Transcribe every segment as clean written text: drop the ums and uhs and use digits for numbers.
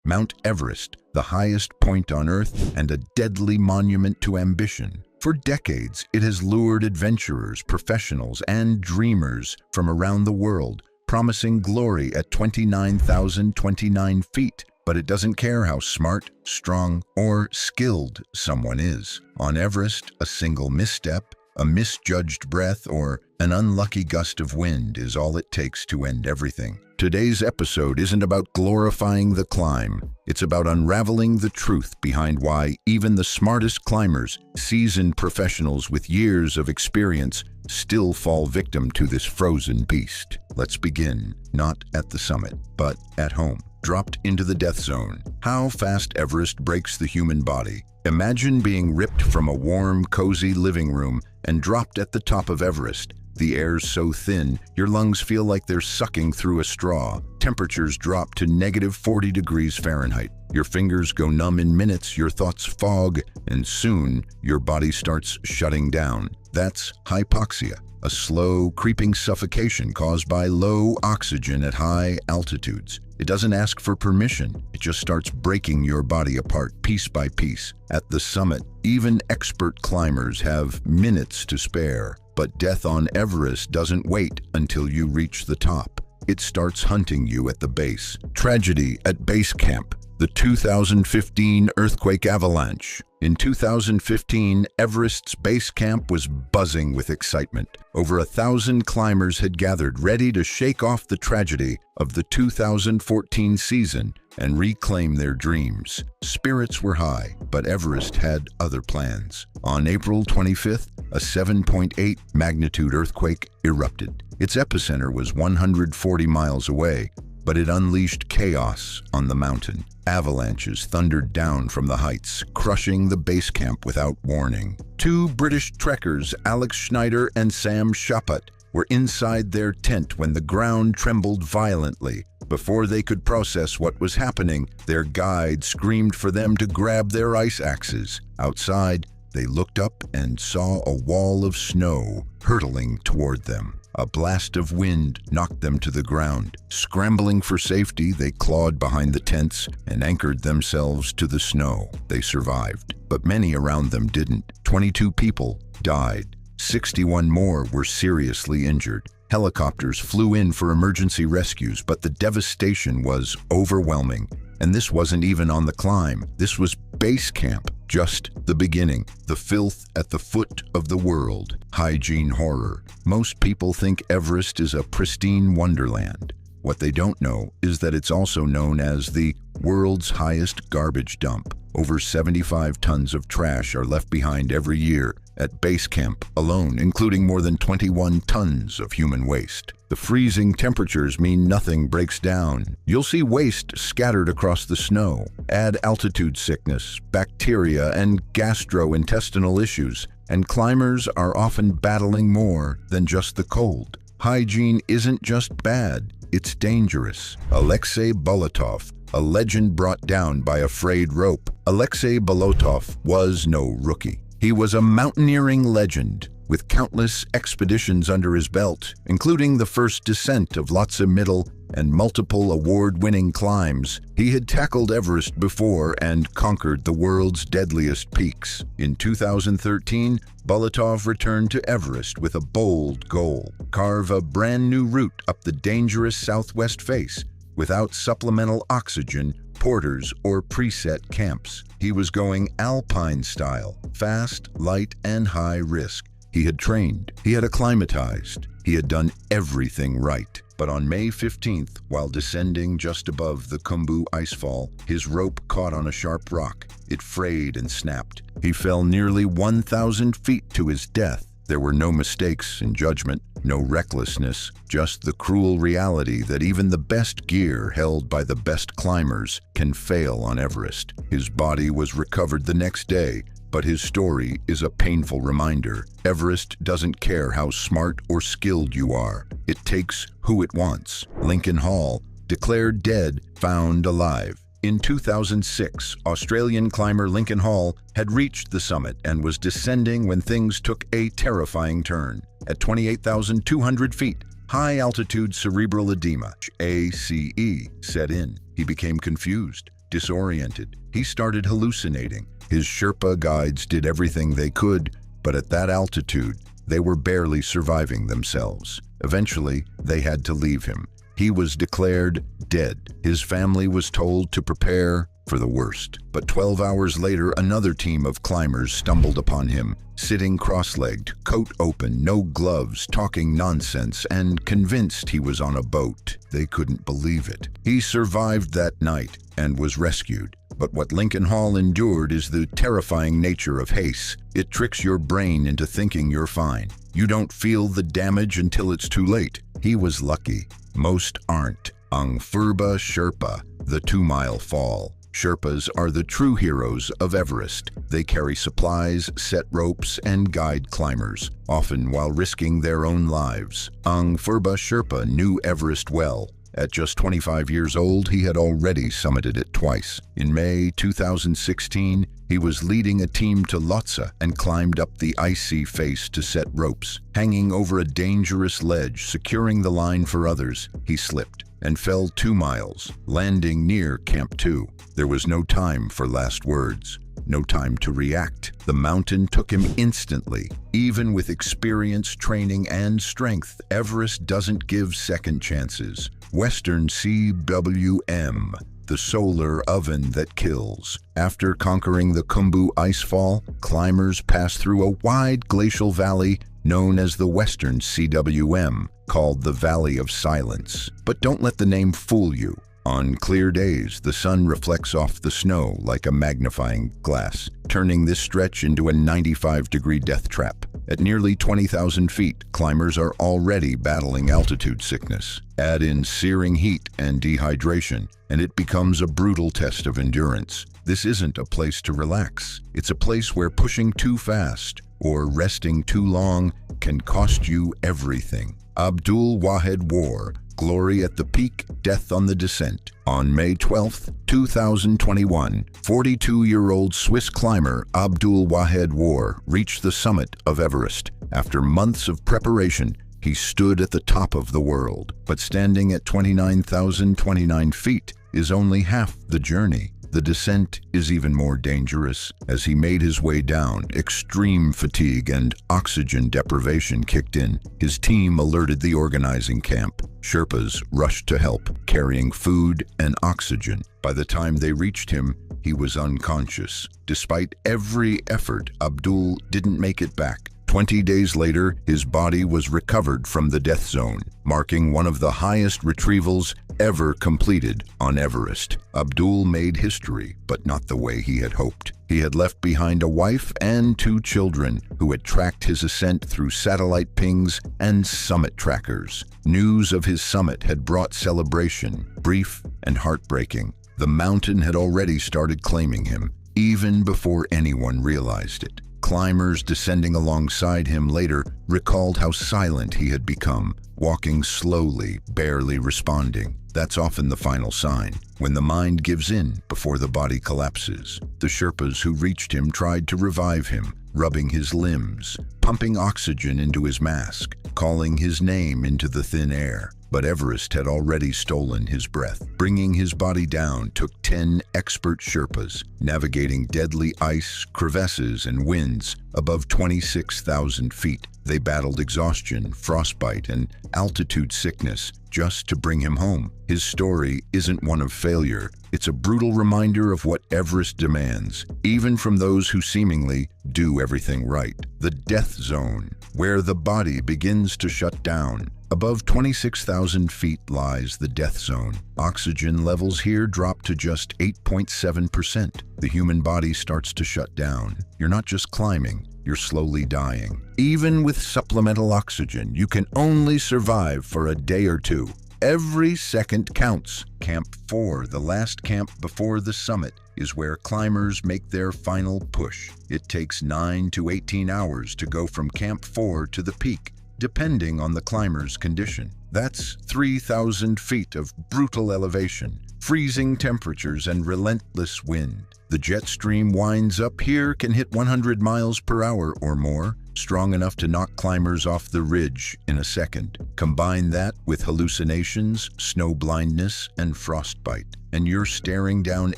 Mount Everest, the highest point on Earth and a deadly monument to ambition. For decades, it has lured adventurers, professionals, and dreamers from around the world, promising glory at 29,029 feet. But it doesn't care how smart, strong, or skilled someone is. On Everest, a single misstep, a misjudged breath, or an unlucky gust of wind is all it takes to end everything. Today's episode isn't about glorifying the climb. It's about unraveling the truth behind why even the smartest climbers, seasoned professionals with years of experience, still fall victim to this frozen beast. Let's begin, not at the summit, but at home. Dropped into the death zone. How fast Everest breaks the human body. Imagine being ripped from a warm, cozy living room and dropped at the top of Everest. The air's so thin, your lungs feel like they're sucking through a straw. Temperatures drop to -40 degrees Fahrenheit. Your fingers go numb in minutes, your thoughts fog, and soon your body starts shutting down. That's hypoxia, a slow, creeping suffocation caused by low oxygen at high altitudes. It doesn't ask for permission. It just starts breaking your body apart piece by piece. At the summit, even expert climbers have minutes to spare. But death on Everest doesn't wait until you reach the top. It starts hunting you at the base. Tragedy at base camp. The 2015 earthquake avalanche. In 2015, Everest's base camp was buzzing with excitement. Over 1,000 climbers had gathered, ready to shake off the tragedy of the 2014 season and reclaim their dreams. Spirits were high, but Everest had other plans. On April 25th, a 7.8 magnitude earthquake erupted. Its epicenter was 140 miles away, but it unleashed chaos on the mountain. Avalanches thundered down from the heights, crushing the base camp without warning. Two British trekkers, Alex Schneider and Sam Shoput, were inside their tent when the ground trembled violently. Before they could process what was happening, their guide screamed for them to grab their ice axes. Outside, they looked up and saw a wall of snow hurtling toward them. A blast of wind knocked them to the ground. Scrambling for safety, they clawed behind the tents and anchored themselves to the snow. They survived, but many around them didn't. 22 people died. 61 more were seriously injured. Helicopters flew in for emergency rescues, but the devastation was overwhelming. And this wasn't even on the climb. This was base camp, just the beginning. The filth at the foot of the world. Hygiene horror. Most people think Everest is a pristine wonderland. What they don't know is that it's also known as the world's highest garbage dump. Over 75 tons of trash are left behind every year at base camp alone, including more than 21 tons of human waste. The freezing temperatures mean nothing breaks down. You'll see waste scattered across the snow. Add altitude sickness, bacteria, and gastrointestinal issues, and climbers are often battling more than just the cold. Hygiene isn't just bad, it's dangerous. Alexei Bolotov, a legend brought down by a frayed rope. Alexei Bolotov was no rookie. He was a mountaineering legend with countless expeditions under his belt, including the first descent of Lhotse Middle and multiple award-winning climbs. He had tackled Everest before and conquered the world's deadliest peaks. In 2013, Bolotov returned to Everest with a bold goal: carve a brand new route up the dangerous southwest face without supplemental oxygen, porters, or preset camps. He was going alpine style, fast, light, and high risk. He had trained, he had acclimatized, he had done everything right. But on May 15th, while descending just above the Khumbu icefall, his rope caught on a sharp rock. It frayed and snapped. He fell nearly 1,000 feet to his death. There were no mistakes in judgment, no recklessness, just the cruel reality that even the best gear held by the best climbers can fail on Everest. His body was recovered the next day, but his story is a painful reminder. Everest doesn't care how smart or skilled you are. It takes who it wants. Lincoln Hall, declared dead, found alive. In 2006, Australian climber Lincoln Hall had reached the summit and was descending when things took a terrifying turn. At 28,200 feet, high-altitude cerebral edema, ACE, set in. He became confused. disoriented. He started hallucinating. His Sherpa guides did everything they could, but at that altitude, they were barely surviving themselves. Eventually, they had to leave him. He was declared dead. His family was told to prepare for the worst. But 12 hours later, another team of climbers stumbled upon him, sitting cross-legged, coat open, no gloves, talking nonsense, and convinced he was on a boat. They couldn't believe it. He survived that night and was rescued. But what Lincoln Hall endured is the terrifying nature of haste. It tricks your brain into thinking you're fine. You don't feel the damage until it's too late. He was lucky. Most aren't. Unforgiving Sherpa, the 2-mile fall. Sherpas are the true heroes of Everest. They carry supplies, set ropes, and guide climbers, often while risking their own lives. Unforgiving Sherpa knew Everest well. At just 25 years old, he had already summited it twice. In May 2016, he was leading a team to Lhotse and climbed up the icy face to set ropes. Hanging over a dangerous ledge, securing the line for others, he slipped and fell 2 miles, landing near Camp 2. There was no time for last words, no time to react. The mountain took him instantly. Even with experience, training, and strength, Everest doesn't give second chances. Western CWM, the solar oven that kills. After conquering the Khumbu icefall, climbers pass through a wide glacial valley known as the Western CWM, called the Valley of Silence. But don't let the name fool you. On clear days, the sun reflects off the snow like a magnifying glass, turning this stretch into a 95-degree death trap. At nearly 20,000 feet, climbers are already battling altitude sickness. Add in searing heat and dehydration, and it becomes a brutal test of endurance. This isn't a place to relax. It's a place where pushing too fast or resting too long can cost you everything. Abdul Wahed War, glory at the peak, death on the descent. On May 12, 2021, 42-year-old Swiss climber Abdul Wahed War reached the summit of Everest. After months of preparation, he stood at the top of the world. But standing at 29,029 feet is only half the journey. The descent is even more dangerous. As he made his way down, extreme fatigue and oxygen deprivation kicked in. His team alerted the organizing camp. Sherpas rushed to help, carrying food and oxygen. By the time they reached him, he was unconscious. Despite every effort, Abdul didn't make it back. 20 days later, his body was recovered from the death zone, marking one of the highest retrievals ever completed on Everest. Abdul made history, but not the way he had hoped. He had left behind a wife and 2 children who had tracked his ascent through satellite pings and summit trackers. News of his summit had brought celebration, brief and heartbreaking. The mountain had already started claiming him, even before anyone realized it. Climbers descending alongside him later recalled how silent he had become, walking slowly, barely responding. That's often the final sign, when the mind gives in before the body collapses. The Sherpas who reached him tried to revive him, rubbing his limbs, pumping oxygen into his mask, calling his name into the thin air. But Everest had already stolen his breath. Bringing his body down took 10 expert Sherpas, navigating deadly ice, crevasses, and winds above 26,000 feet. They battled exhaustion, frostbite, and altitude sickness just to bring him home. His story isn't one of failure. It's a brutal reminder of what Everest demands, even from those who seemingly do everything right. The death zone, where the body begins to shut down. Above 26,000 feet lies the death zone. Oxygen levels here drop to just 8.7%. The human body starts to shut down. You're not just climbing, you're slowly dying. Even with supplemental oxygen, you can only survive for a day or 2. Every second counts. Camp 4, the last camp before the summit, is where climbers make their final push. It takes 9 to 18 hours to go from Camp 4 to the peak, depending on the climber's condition. That's 3,000 feet of brutal elevation, freezing temperatures, and relentless wind. The jet stream winds up here can hit 100 miles per hour or more, strong enough to knock climbers off the ridge in a second. Combine that with hallucinations, snow blindness, and frostbite, and you're staring down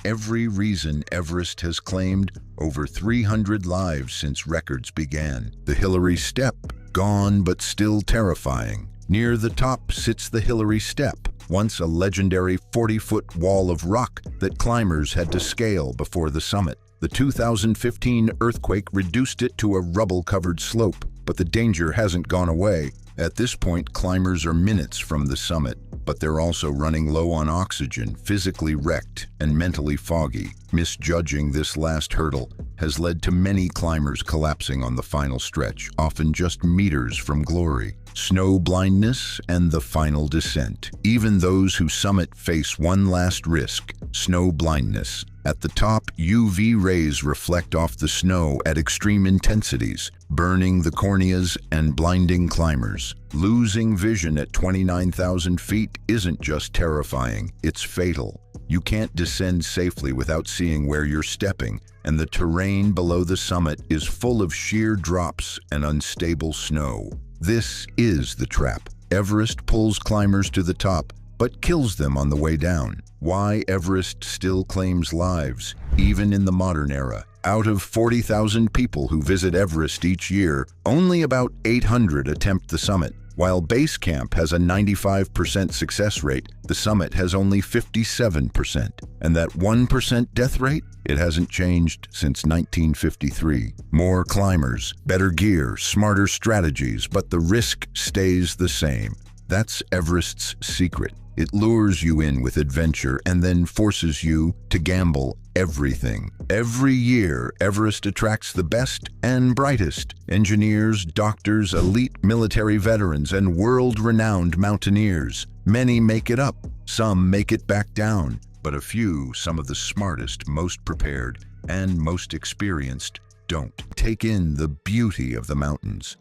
every reason Everest has claimed over 300 lives since records began. The Hillary Step, gone but still terrifying. Near the top sits the Hillary Step, once a legendary 40-foot wall of rock that climbers had to scale before the summit. The 2015 earthquake reduced it to a rubble-covered slope, but the danger hasn't gone away. At this point, climbers are minutes from the summit, but they're also running low on oxygen, physically wrecked, and mentally foggy. Misjudging this last hurdle has led to many climbers collapsing on the final stretch, often just meters from glory. Snow blindness and the final descent. Even those who summit face one last risk: snow blindness. At the top, UV rays reflect off the snow at extreme intensities, burning the corneas and blinding climbers. Losing vision at 29,000 feet isn't just terrifying, it's fatal. You can't descend safely without seeing where you're stepping, and the terrain below the summit is full of sheer drops and unstable snow. This is the trap. Everest pulls climbers to the top, but kills them on the way down. Why Everest still claims lives, even in the modern era. Out of 40,000 people who visit Everest each year, only about 800 attempt the summit. While base camp has a 95% success rate, the summit has only 57%. And that 1% death rate? It hasn't changed since 1953. More climbers, better gear, smarter strategies, but the risk stays the same. That's Everest's secret. It lures you in with adventure and then forces you to gamble everything. Every year, Everest attracts the best and brightest: engineers, doctors, elite military veterans, and world-renowned mountaineers. Many make it up, some make it back down, but a few, some of the smartest, most prepared, and most experienced, don't. Take in the beauty of the mountains.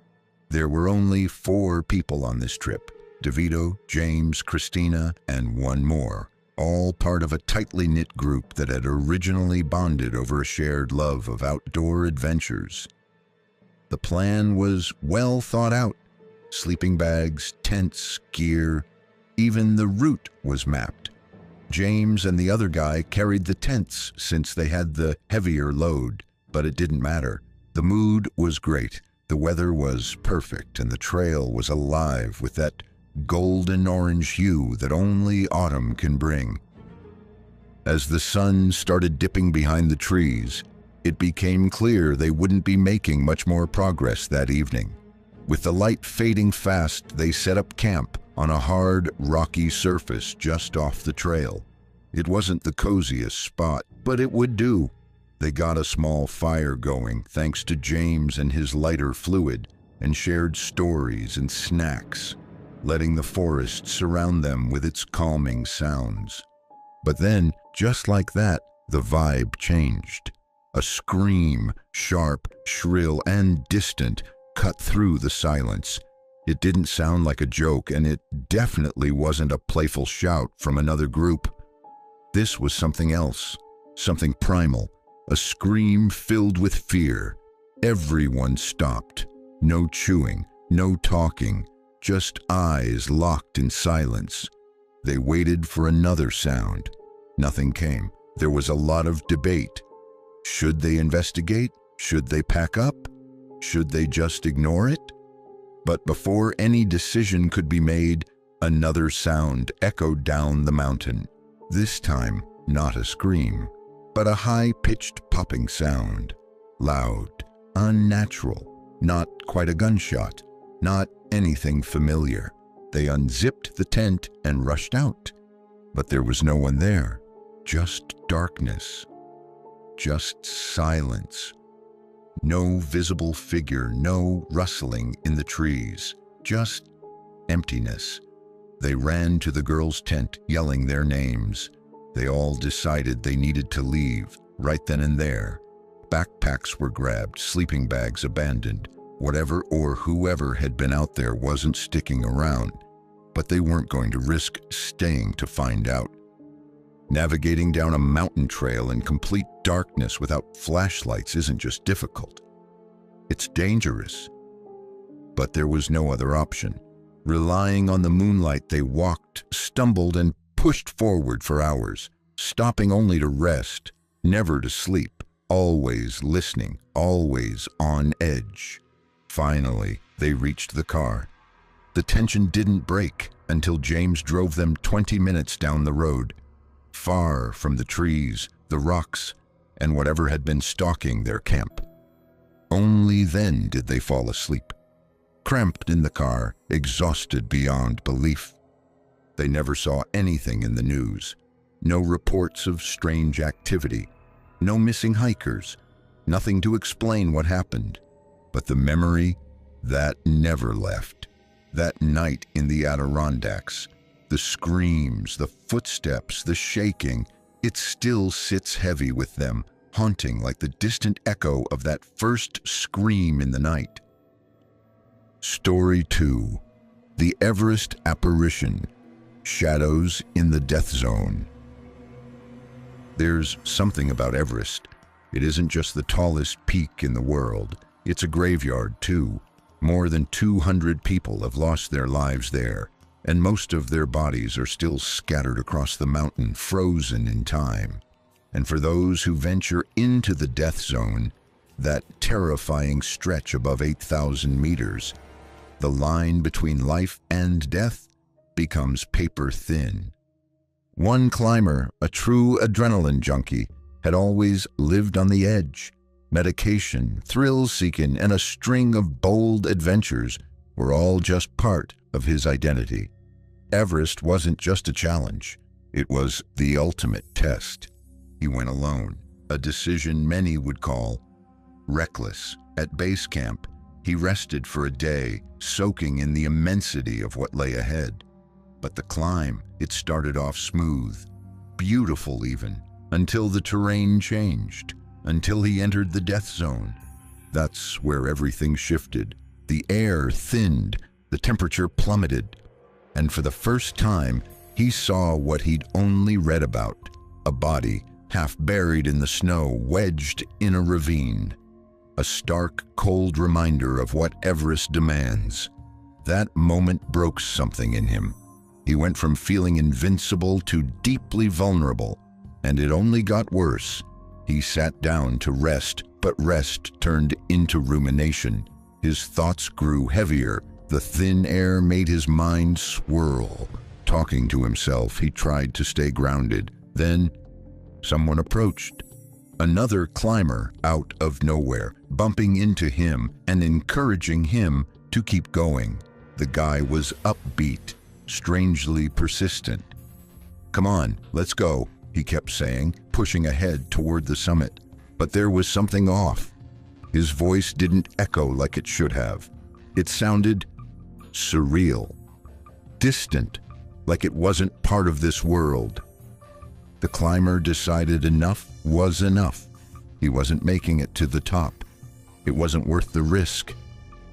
There were only 4 people on this trip: DeVito, James, Christina, and one more, all part of a tightly knit group that had originally bonded over a shared love of outdoor adventures. The plan was well thought out. Sleeping bags, tents, gear, even the route was mapped. James and the other guy carried the tents since they had the heavier load, but it didn't matter. The mood was great, the weather was perfect, and the trail was alive with that golden orange hue that only autumn can bring. As the sun started dipping behind the trees, it became clear they wouldn't be making much more progress that evening. With the light fading fast, they set up camp on a hard, rocky surface just off the trail. It wasn't the coziest spot, but it would do. They got a small fire going thanks to James and his lighter fluid, and shared stories and snacks, letting the forest surround them with its calming sounds. But then, just like that, the vibe changed. A scream, sharp, shrill, and distant, cut through the silence. It didn't sound like a joke, and it definitely wasn't a playful shout from another group. This was something else, something primal, a scream filled with fear. Everyone stopped. No chewing, no talking, just eyes locked in silence. They waited for another sound. Nothing came. There was a lot of debate. Should they investigate? Should they pack up? Should they just ignore it? But before any decision could be made, another sound echoed down the mountain. This time, not a scream, but a high-pitched popping sound. Loud, unnatural, not quite a gunshot, not anything familiar. They unzipped the tent and rushed out. But there was no one there. Just darkness. Just silence. No visible figure, no rustling in the trees. Just emptiness. They ran to the girls' tent, yelling their names. They all decided they needed to leave, right then and there. Backpacks were grabbed, sleeping bags abandoned. Whatever or whoever had been out there wasn't sticking around, but they weren't going to risk staying to find out. Navigating down a mountain trail in complete darkness without flashlights isn't just difficult. It's dangerous. But there was no other option. Relying on the moonlight, they walked, stumbled, and pushed forward for hours, stopping only to rest, never to sleep, always listening, always on edge. Finally, they reached the car. The tension didn't break until James drove them 20 minutes down the road, far from the trees, the rocks, and whatever had been stalking their camp. Only then did they fall asleep, cramped in the car, exhausted beyond belief. They never saw anything in the news. No reports of strange activity, no missing hikers, nothing to explain what happened. But the memory, that never left. That night in the Adirondacks, the screams, the footsteps, the shaking, it still sits heavy with them, haunting like the distant echo of that first scream in the night. Story 2. The Everest Apparition. Shadows in the Death Zone. There's something about Everest. It isn't just the tallest peak in the world. It's a graveyard, too. More than 200 people have lost their lives there, and most of their bodies are still scattered across the mountain, frozen in time. And for those who venture into the death zone, that terrifying stretch above 8,000 meters, the line between life and death becomes paper thin. One climber, a true adrenaline junkie, had always lived on the edge. Medication, thrill-seeking, and a string of bold adventures were all just part of his identity. Everest wasn't just a challenge. It was the ultimate test. He went alone, a decision many would call reckless. At base camp, he rested for a day, soaking in the immensity of what lay ahead. But the climb, it started off smooth, beautiful even, until the terrain changed, until he entered the death zone. That's where everything shifted. The air thinned, the temperature plummeted, and for the first time, he saw what he'd only read about, a body half buried in the snow, wedged in a ravine. A stark, cold reminder of what Everest demands. That moment broke something in him. He went from feeling invincible to deeply vulnerable, and it only got worse. He sat down to rest, but rest turned into rumination. His thoughts grew heavier. The thin air made his mind swirl. Talking to himself, he tried to stay grounded. Then, someone approached. Another climber out of nowhere, bumping into him and encouraging him to keep going. The guy was upbeat, strangely persistent. "Come on, let's go," he kept saying, pushing ahead toward the summit. But there was something off. His voice didn't echo like it should have. It sounded surreal, distant, like it wasn't part of this world. The climber decided enough was enough. He wasn't making it to the top. It wasn't worth the risk.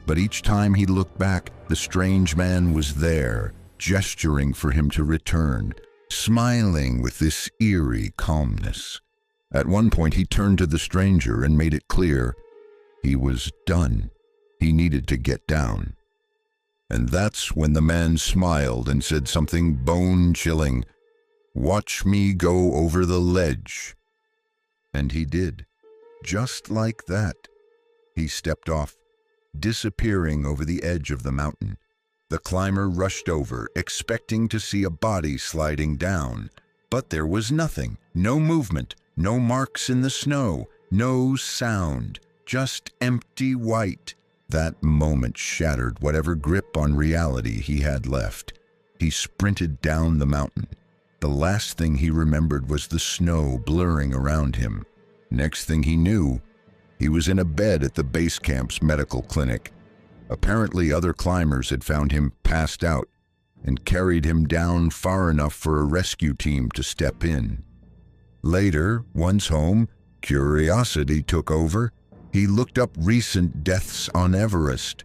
But each time he looked back, the strange man was there, gesturing for him to return, smiling with this eerie calmness. At one point, he turned to the stranger and made it clear he was done. He needed to get down. And that's when the man smiled and said something bone-chilling. "Watch me go over the ledge." And he did. Just like that. He stepped off, disappearing over the edge of the mountain. The climber rushed over, expecting to see a body sliding down. But there was nothing. No movement, no marks in the snow, no sound, just empty white. That moment shattered whatever grip on reality he had left. He sprinted down the mountain. The last thing he remembered was the snow blurring around him. Next thing he knew, he was in a bed at the base camp's medical clinic. Apparently, other climbers had found him passed out and carried him down far enough for a rescue team to step in. Later, once home, curiosity took over. He looked up recent deaths on Everest,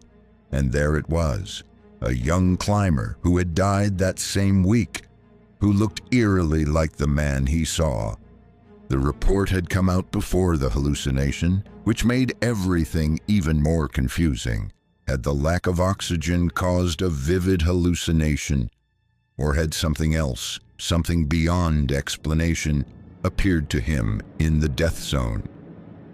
and there it was, a young climber who had died that same week, who looked eerily like the man he saw. The report had come out before the hallucination, which made everything even more confusing. Had the lack of oxygen caused a vivid hallucination, or had something else, something beyond explanation, appeared to him in the death zone?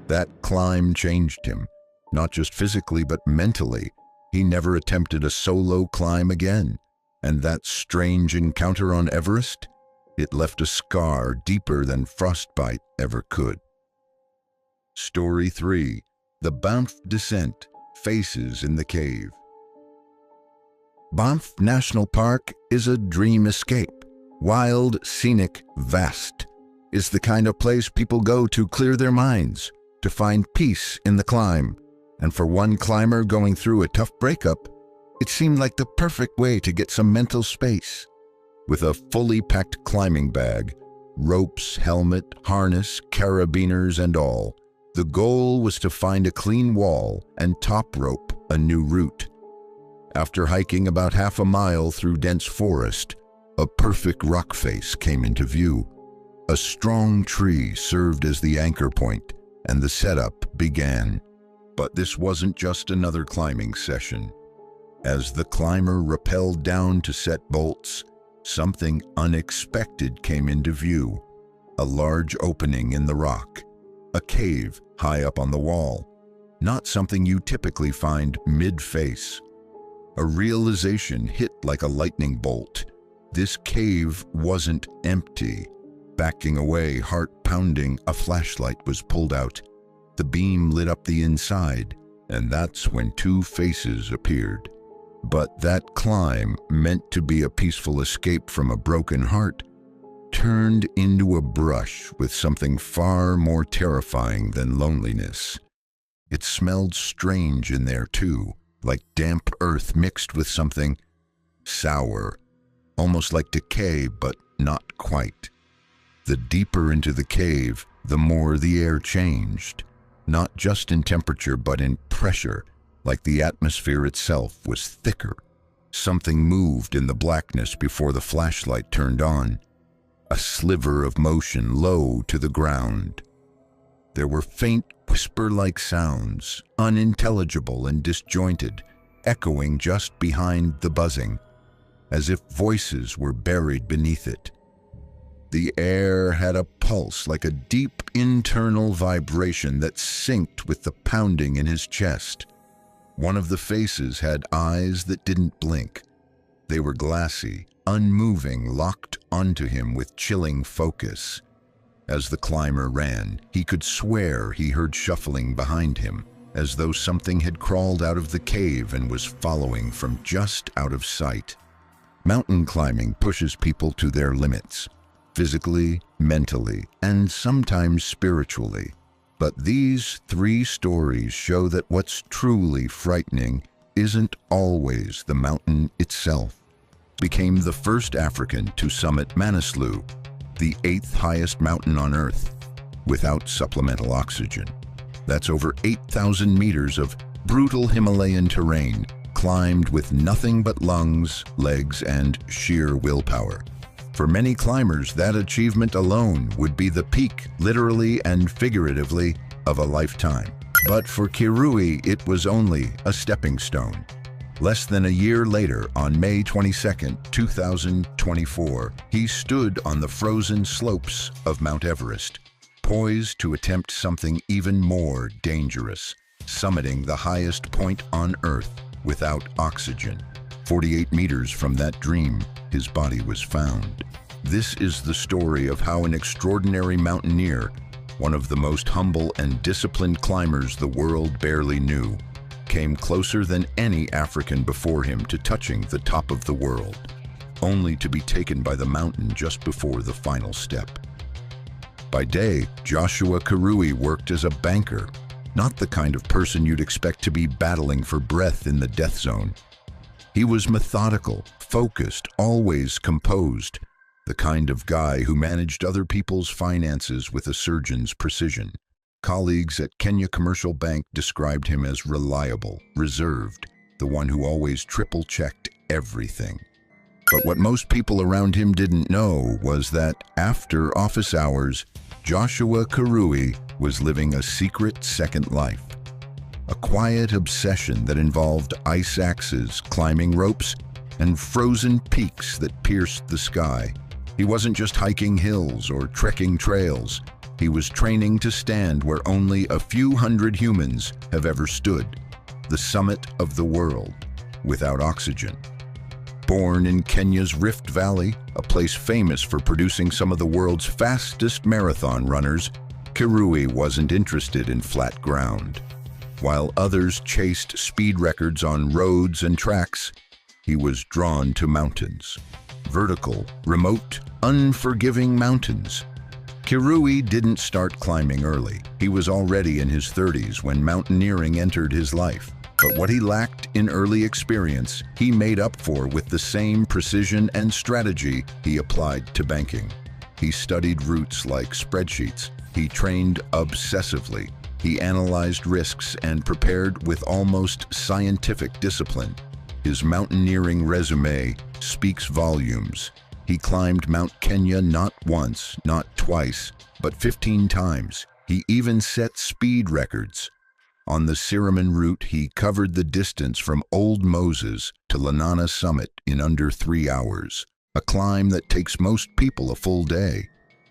That climb changed him, not just physically but mentally. He never attempted a solo climb again. And that strange encounter on Everest? It left a scar deeper than frostbite ever could. Story 3. The Banff Descent, Faces in the Cave. Banff National Park is a dream escape. Wild, scenic, vast. Is the kind of place people go to clear their minds, to find peace in the climb. And for one climber going through a tough breakup, it seemed like the perfect way to get some mental space. With a fully packed climbing bag, ropes, helmet, harness, carabiners and all, the goal was to find a clean wall and top rope a new route. After hiking about half a mile through dense forest, a perfect rock face came into view. A strong tree served as the anchor point, and the setup began. But this wasn't just another climbing session. As the climber rappelled down to set bolts, something unexpected came into view. A large opening in the rock. A cave high up on the wall. Not something you typically find mid-face. A realization hit like a lightning bolt. This cave wasn't empty. Backing away, heart pounding, a flashlight was pulled out. The beam lit up the inside, and that's when two faces appeared. But that climb, meant to be a peaceful escape from a broken heart, turned into a brush with something far more terrifying than loneliness. It smelled strange in there too, like damp earth mixed with something sour, almost like decay, but not quite. The deeper into the cave, the more the air changed, not just in temperature but in pressure, like the atmosphere itself was thicker. Something moved in the blackness before the flashlight turned on. A sliver of motion low to the ground. There were faint whisper-like sounds, unintelligible and disjointed, echoing just behind the buzzing, as if voices were buried beneath it. The air had a pulse like a deep internal vibration that synced with the pounding in his chest. One of the faces had eyes that didn't blink. They were glassy, unmoving, locked onto him with chilling focus. As the climber ran, he could swear he heard shuffling behind him, as though something had crawled out of the cave and was following from just out of sight. Mountain climbing pushes people to their limits, physically, mentally, and sometimes spiritually. But these three stories show that what's truly frightening isn't always the mountain itself. Became the first African to summit Manaslu, the 8th highest mountain on Earth, without supplemental oxygen. That's over 8,000 meters of brutal Himalayan terrain, climbed with nothing but lungs, legs, and sheer willpower. For many climbers, that achievement alone would be the peak, literally and figuratively, of a lifetime. But for Kirui, it was only a stepping stone. Less than a year later, on May 22, 2024, he stood on the frozen slopes of Mount Everest, poised to attempt something even more dangerous, summiting the highest point on Earth without oxygen. 48 meters from that dream, his body was found. This is the story of how an extraordinary mountaineer, one of the most humble and disciplined climbers the world barely knew, came closer than any African before him to touching the top of the world, only to be taken by the mountain just before the final step. By day, Joshua Kirui worked as a banker, not the kind of person you'd expect to be battling for breath in the death zone. He was methodical, focused, always composed, the kind of guy who managed other people's finances with a surgeon's precision. Colleagues at Kenya Commercial Bank described him as reliable, reserved, the one who always triple-checked everything. But what most people around him didn't know was that after office hours, Joshua Kirui was living a secret second life. a quiet obsession that involved ice axes, climbing ropes, and frozen peaks that pierced the sky. He wasn't just hiking hills or trekking trails. He was training to stand where only a few hundred humans have ever stood, the summit of the world, without oxygen. Born in Kenya's Rift Valley, a place famous for producing some of the world's fastest marathon runners, Kirui wasn't interested in flat ground. While others chased speed records on roads and tracks, he was drawn to mountains. Vertical, remote, unforgiving mountains. Kirui didn't start climbing early. He was already in his 30s when mountaineering entered his life. But what he lacked in early experience, he made up for with the same precision and strategy he applied to banking. He studied routes like spreadsheets. He trained obsessively. He analyzed risks and prepared with almost scientific discipline. His mountaineering resume speaks volumes. He climbed Mount Kenya not once, not twice, but 15 times. He even set speed records. On the Siraman route, he covered the distance from Old Moses to Lanana Summit in under 3 hours, a climb that takes most people a full day.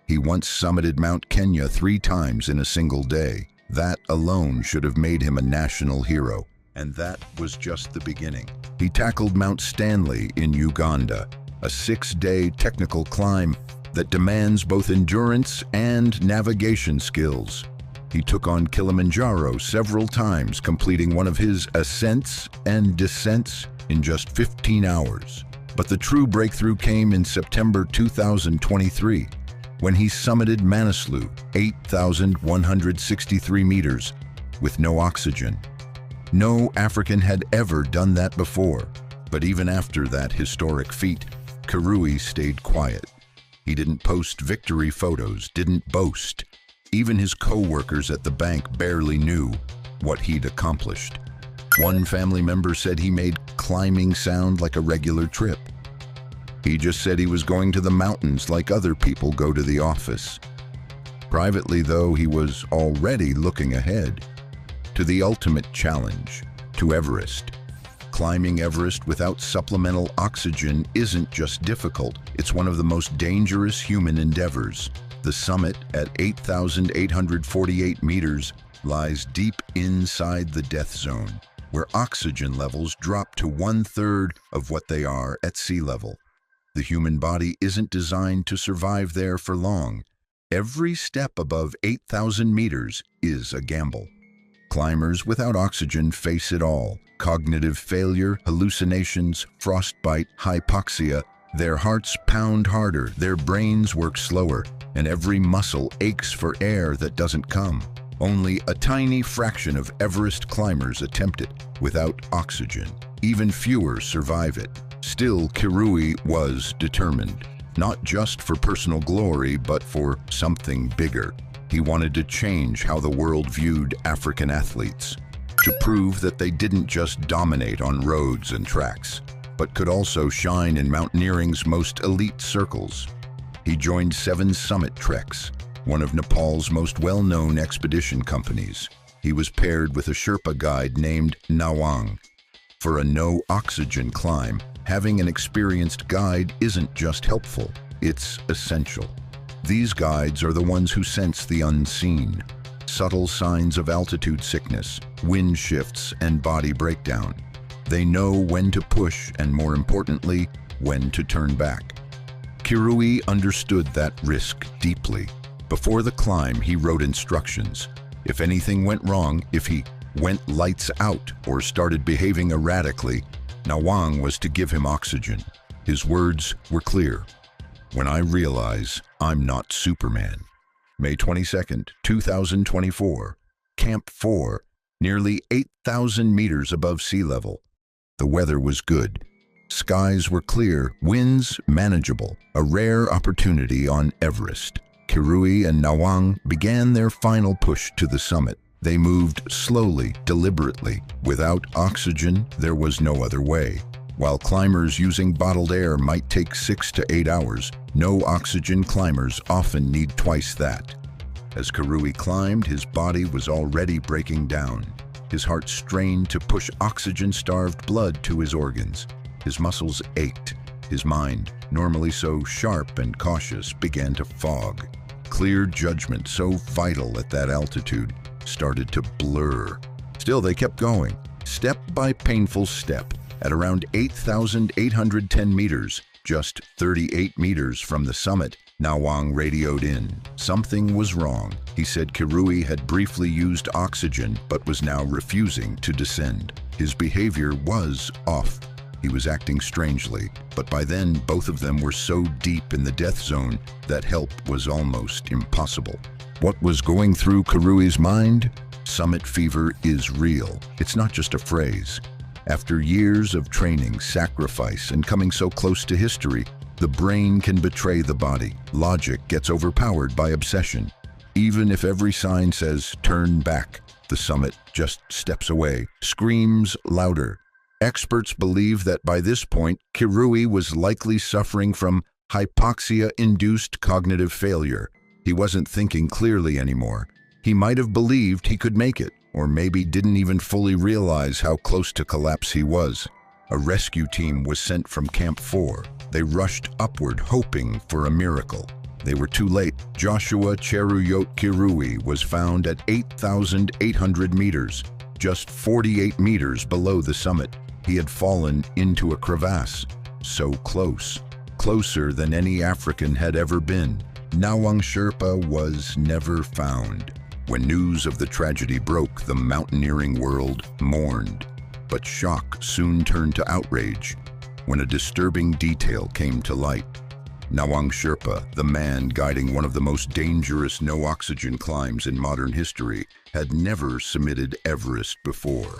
He once summited Mount Kenya 3 times in a single day. That alone should have made him a national hero. And that was just the beginning. He tackled Mount Stanley in Uganda, a 6-day technical climb that demands both endurance and navigation skills. He took on Kilimanjaro several times, completing one of his ascents and descents in just 15 hours. But the true breakthrough came in September 2023, when he summited Manaslu, 8,163 meters, with no oxygen. No African had ever done that before, but even after that historic feat, Kirui stayed quiet. He didn't post victory photos, didn't boast. Even his co-workers at the bank barely knew what he'd accomplished. One family member said he made climbing sound like a regular trip. He just said he was going to the mountains like other people go to the office. Privately, though, he was already looking ahead to the ultimate challenge, to Everest. Climbing Everest without supplemental oxygen isn't just difficult, it's one of the most dangerous human endeavors. The summit, at 8,848 meters, lies deep inside the death zone, where oxygen levels drop to 1/3 of what they are at sea level. The human body isn't designed to survive there for long. Every step above 8,000 meters is a gamble. Climbers without oxygen face it all: cognitive failure, hallucinations, frostbite, hypoxia. Their hearts pound harder, their brains work slower, and every muscle aches for air that doesn't come. Only a tiny fraction of Everest climbers attempt it without oxygen. Even fewer survive it. Still, Kirui was determined, not just for personal glory, but for something bigger. He wanted to change how the world viewed African athletes, to prove that they didn't just dominate on roads and tracks, but could also shine in mountaineering's most elite circles. He joined 7 summit treks, one of Nepal's most well-known expedition companies. He was paired with a Sherpa guide named Nawang. For a no-oxygen climb, having an experienced guide isn't just helpful, it's essential. These guides are the ones who sense the unseen, subtle signs of altitude sickness, wind shifts, and body breakdown. They know when to push and, more importantly, when to turn back. Kirui understood that risk deeply. Before the climb, he wrote instructions. If anything went wrong, if he went lights out or started behaving erratically, Nawang was to give him oxygen. His words were clear: "When I realize I'm not Superman." May 22nd, 2024, Camp 4, nearly 8,000 meters above sea level. The weather was good. Skies were clear, winds manageable, a rare opportunity on Everest. Kirui and Nawang began their final push to the summit. They moved slowly, deliberately. Without oxygen, there was no other way. While climbers using bottled air might take 6 to 8 hours, no-oxygen climbers often need twice that. As Kirui climbed, his body was already breaking down. His heart strained to push oxygen-starved blood to his organs. His muscles ached. His mind, normally so sharp and cautious, began to fog. Clear judgment, so vital at that altitude, started to blur. Still, they kept going, step by painful step. At around 8,810 meters, just 38 meters from the summit, Nawang radioed in. Something was wrong. He said Kirui had briefly used oxygen, but was now refusing to descend. His behavior was off. He was acting strangely, but by then both of them were so deep in the death zone that help was almost impossible. What was going through Kirui's mind? Summit fever is real. It's not just a phrase. After years of training, sacrifice, and coming so close to history, the brain can betray the body. Logic gets overpowered by obsession. Even if every sign says, turn back, the summit just steps away, screams louder. Experts believe that by this point, Kirui was likely suffering from hypoxia-induced cognitive failure. He wasn't thinking clearly anymore. He might have believed he could make it, or maybe didn't even fully realize how close to collapse he was. A rescue team was sent from Camp 4. They rushed upward, hoping for a miracle. They were too late. Joshua Cheruyot Kirui was found at 8,800 meters, just 48 meters below the summit. He had fallen into a crevasse, so close, closer than any African had ever been. Nawang Sherpa was never found. When news of the tragedy broke, the mountaineering world mourned. But shock soon turned to outrage when a disturbing detail came to light. Nawang Sherpa, the man guiding one of the most dangerous no-oxygen climbs in modern history, had never summited Everest before.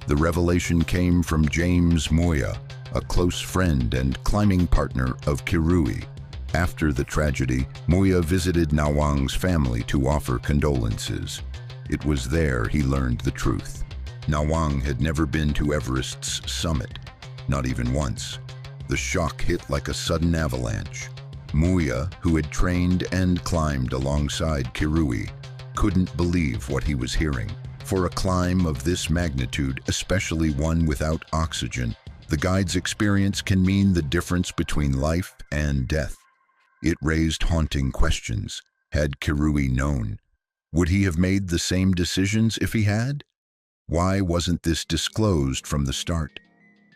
The revelation came from James Moya, a close friend and climbing partner of Kirui. After the tragedy, Moya visited Nawang's family to offer condolences. It was there he learned the truth. Nawang had never been to Everest's summit, not even once. The shock hit like a sudden avalanche. Moya, who had trained and climbed alongside Kirui, couldn't believe what he was hearing. For a climb of this magnitude, especially one without oxygen, the guide's experience can mean the difference between life and death. It raised haunting questions. Had Kirui known? Would he have made the same decisions if he had? Why wasn't this disclosed from the start?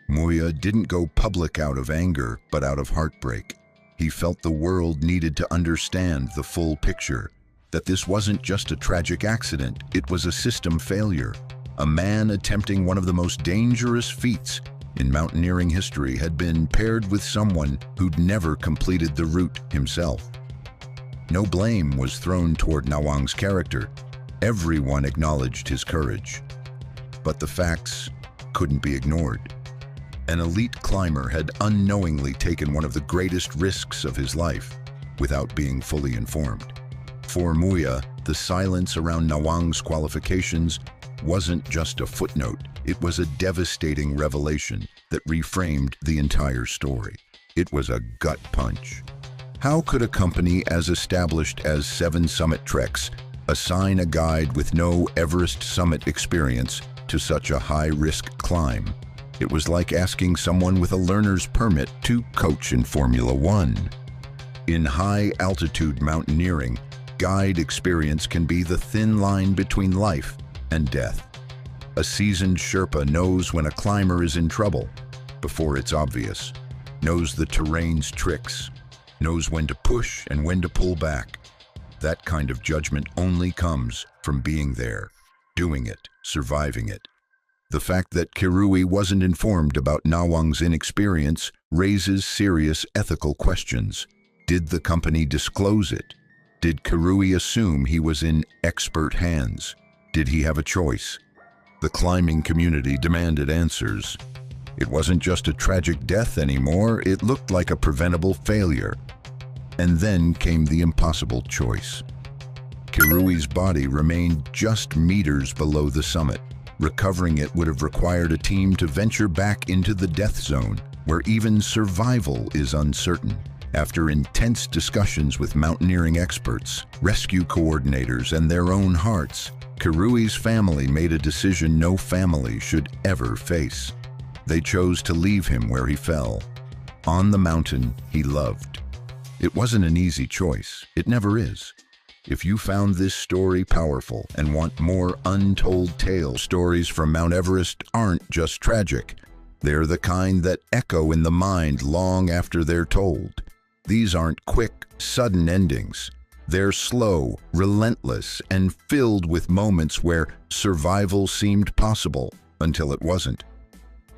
Moya didn't go public out of anger, but out of heartbreak. He felt the world needed to understand the full picture, that this wasn't just a tragic accident, it was a system failure. A man attempting one of the most dangerous feats in mountaineering history had been paired with someone who'd never completed the route himself. No blame was thrown toward Nawang's character. Everyone acknowledged his courage. But the facts couldn't be ignored. An elite climber had unknowingly taken one of the greatest risks of his life without being fully informed. For Moya, the silence around Nawang's qualifications wasn't just a footnote, it was a devastating revelation that reframed the entire story. It was a gut punch. How could a company as established as 7 Summit Treks assign a guide with no Everest summit experience to such a high-risk climb? It was like asking someone with a learner's permit to coach in Formula One. In high-altitude mountaineering, guide experience can be the thin line between life and death. A seasoned Sherpa knows when a climber is in trouble before it's obvious, knows the terrain's tricks, knows when to push and when to pull back. That kind of judgment only comes from being there, doing it, surviving it. The fact that Kirui wasn't informed about Nawang's inexperience raises serious ethical questions. Did the company disclose it? Did Kirui assume he was in expert hands? Did he have a choice? The climbing community demanded answers. It wasn't just a tragic death anymore, it looked like a preventable failure. And then came the impossible choice. Kirui's body remained just meters below the summit. Recovering it would have required a team to venture back into the death zone, where even survival is uncertain. After intense discussions with mountaineering experts, rescue coordinators, and their own hearts, Kirui's family made a decision no family should ever face. They chose to leave him where he fell, on the mountain he loved. It wasn't an easy choice. It never is. If you found this story powerful and want more untold tales, stories from Mount Everest aren't just tragic. They're the kind that echo in the mind long after they're told. These aren't quick, sudden endings. They're slow, relentless, and filled with moments where survival seemed possible until it wasn't.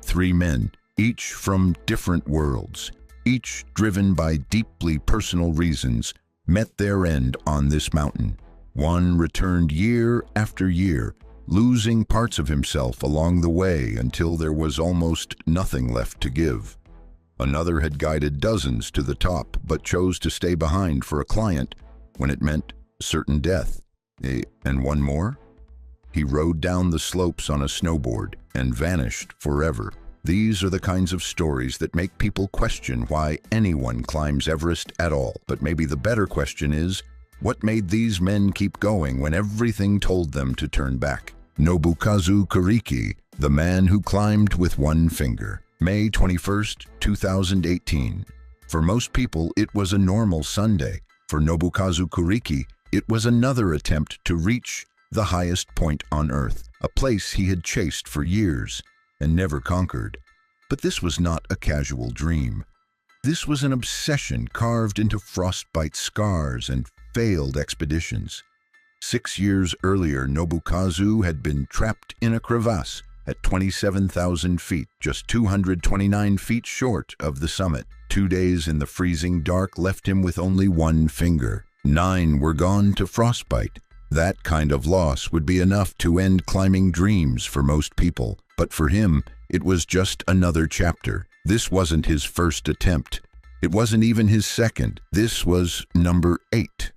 3 men, each from different worlds, each driven by deeply personal reasons, met their end on this mountain. One returned year after year, losing parts of himself along the way until there was almost nothing left to give. Another had guided dozens to the top, but chose to stay behind for a client when it meant certain death. And one more? He rode down the slopes on a snowboard and vanished forever. These are the kinds of stories that make people question why anyone climbs Everest at all. But maybe the better question is, what made these men keep going when everything told them to turn back? Nobukazu Kuriki, the man who climbed with one finger. May 21st, 2018. For most people, it was a normal Sunday. For Nobukazu Kuriki, it was another attempt to reach the highest point on Earth, a place he had chased for years and never conquered. But this was not a casual dream. This was an obsession carved into frostbite scars and failed expeditions. 6 years earlier, Nobukazu had been trapped in a crevasse at 27,000 feet, just 229 feet short of the summit. 2 days in the freezing dark left him with only one finger. 9 were gone to frostbite. That kind of loss would be enough to end climbing dreams for most people. But for him, it was just another chapter. This wasn't his first attempt. It wasn't even his second. This was number 8.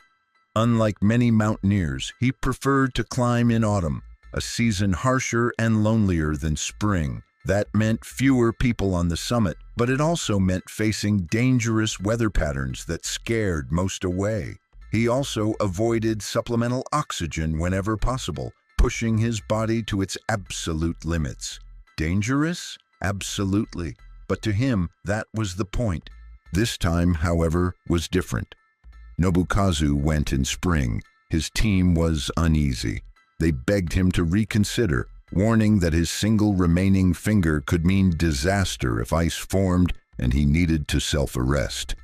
Unlike many mountaineers, he preferred to climb in autumn, a season harsher and lonelier than spring. That meant fewer people on the summit, but it also meant facing dangerous weather patterns that scared most away. He also avoided supplemental oxygen whenever possible, pushing his body to its absolute limits. Dangerous? Absolutely. But to him, that was the point. This time, however, was different. Nobukazu went in spring. His team was uneasy. They begged him to reconsider, warning that his single remaining finger could mean disaster if ice formed and he needed to self-arrest.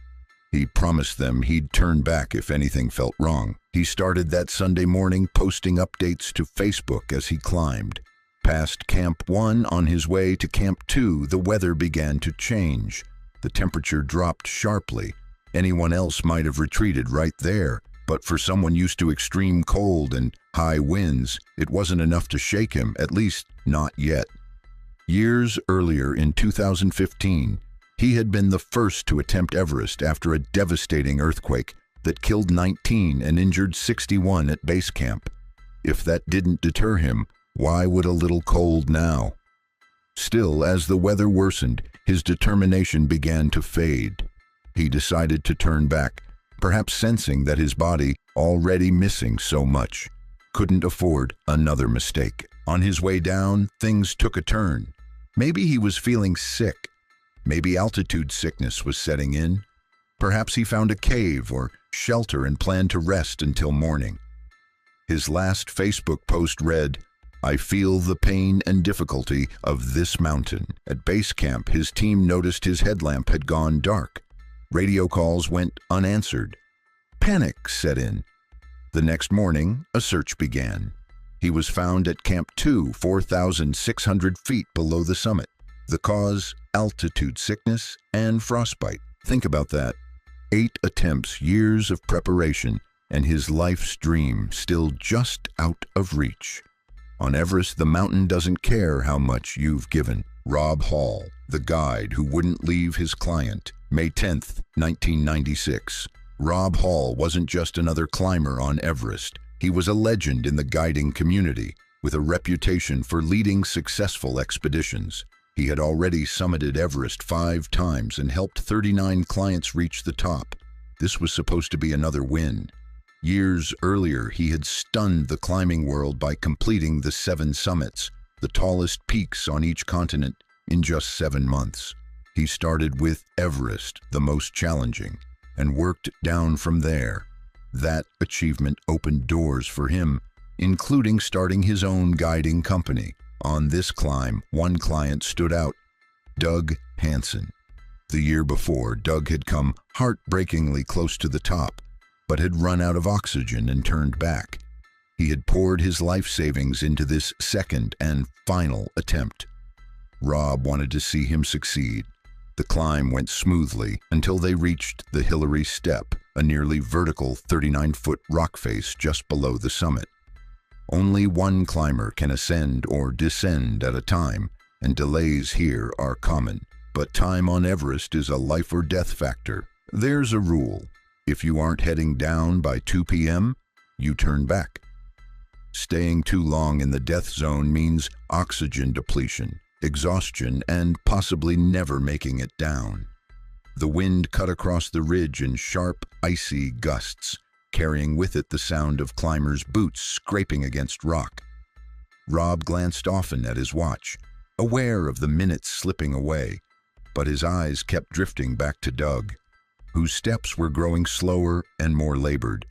He promised them he'd turn back if anything felt wrong. He started that Sunday morning posting updates to Facebook as he climbed. Past Camp 1 on his way to Camp 2, the weather began to change. The temperature dropped sharply. Anyone else might have retreated right there, but for someone used to extreme cold and high winds, it wasn't enough to shake him, at least not yet. Years earlier, in 2015, he had been the first to attempt Everest after a devastating earthquake that killed 19 and injured 61 at base camp. If that didn't deter him, why would a little cold now? Still, as the weather worsened, his determination began to fade. He decided to turn back, perhaps sensing that his body, already missing so much, couldn't afford another mistake. On his way down, things took a turn. Maybe he was feeling sick. Maybe altitude sickness was setting in. Perhaps he found a cave or shelter and planned to rest until morning. His last Facebook post read, "I feel the pain and difficulty of this mountain." At base camp, his team noticed his headlamp had gone dark. Radio calls went unanswered. Panic set in. The next morning, a search began. He was found at Camp 2, 4,600 feet below the summit. The cause, altitude sickness and frostbite. Think about that. 8 attempts, years of preparation, and his life's dream still just out of reach. On Everest, the mountain doesn't care how much you've given. Rob Hall, the guide who wouldn't leave his client. May 10th, 1996. Rob Hall wasn't just another climber on Everest. He was a legend in the guiding community, with a reputation for leading successful expeditions. He had already summited Everest 5 times and helped 39 clients reach the top. This was supposed to be another win. Years earlier, he had stunned the climbing world by completing the 7 summits, the tallest peaks on each continent, in just 7 months. He started with Everest, the most challenging, and worked down from there. That achievement opened doors for him, including starting his own guiding company. On this climb, one client stood out: Doug Hansen. The year before, Doug had come heartbreakingly close to the top, but had run out of oxygen and turned back. He had poured his life savings into this second and final attempt. Rob wanted to see him succeed. The climb went smoothly until they reached the Hillary Step, a nearly vertical 39-foot rock face just below the summit. Only one climber can ascend or descend at a time, and delays here are common. But time on Everest is a life-or-death factor. There's a rule: if you aren't heading down by 2 p.m., you turn back. Staying too long in the death zone means oxygen depletion, exhaustion, and possibly never making it down. The wind cut across the ridge in sharp, icy gusts, carrying with it the sound of climbers' boots scraping against rock. Rob glanced often at his watch, aware of the minutes slipping away, but his eyes kept drifting back to Doug, whose steps were growing slower and more labored.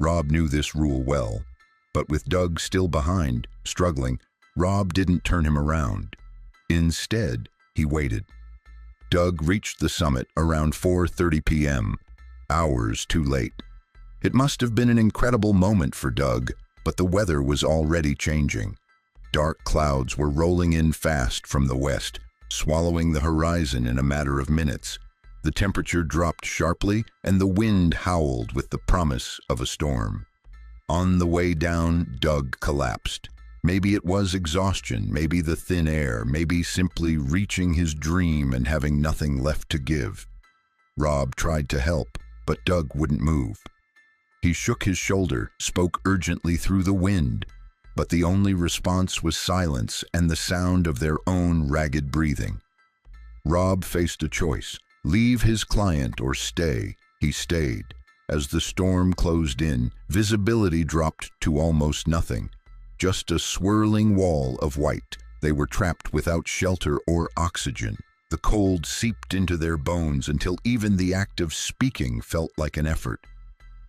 Rob knew this rule well, but with Doug still behind, struggling, Rob didn't turn him around. Instead, he waited. Doug reached the summit around 4:30 p.m., hours too late. It must have been an incredible moment for Doug, but the weather was already changing. Dark clouds were rolling in fast from the west, swallowing the horizon in a matter of minutes. The temperature dropped sharply, and the wind howled with the promise of a storm. On the way down, Doug collapsed. Maybe it was exhaustion, maybe the thin air, maybe simply reaching his dream and having nothing left to give. Rob tried to help, but Doug wouldn't move. He shook his shoulder, spoke urgently through the wind, but the only response was silence and the sound of their own ragged breathing. Rob faced a choice: leave his client or stay. He stayed. As the storm closed in, visibility dropped to almost nothing. Just a swirling wall of white. They were trapped without shelter or oxygen. The cold seeped into their bones until even the act of speaking felt like an effort.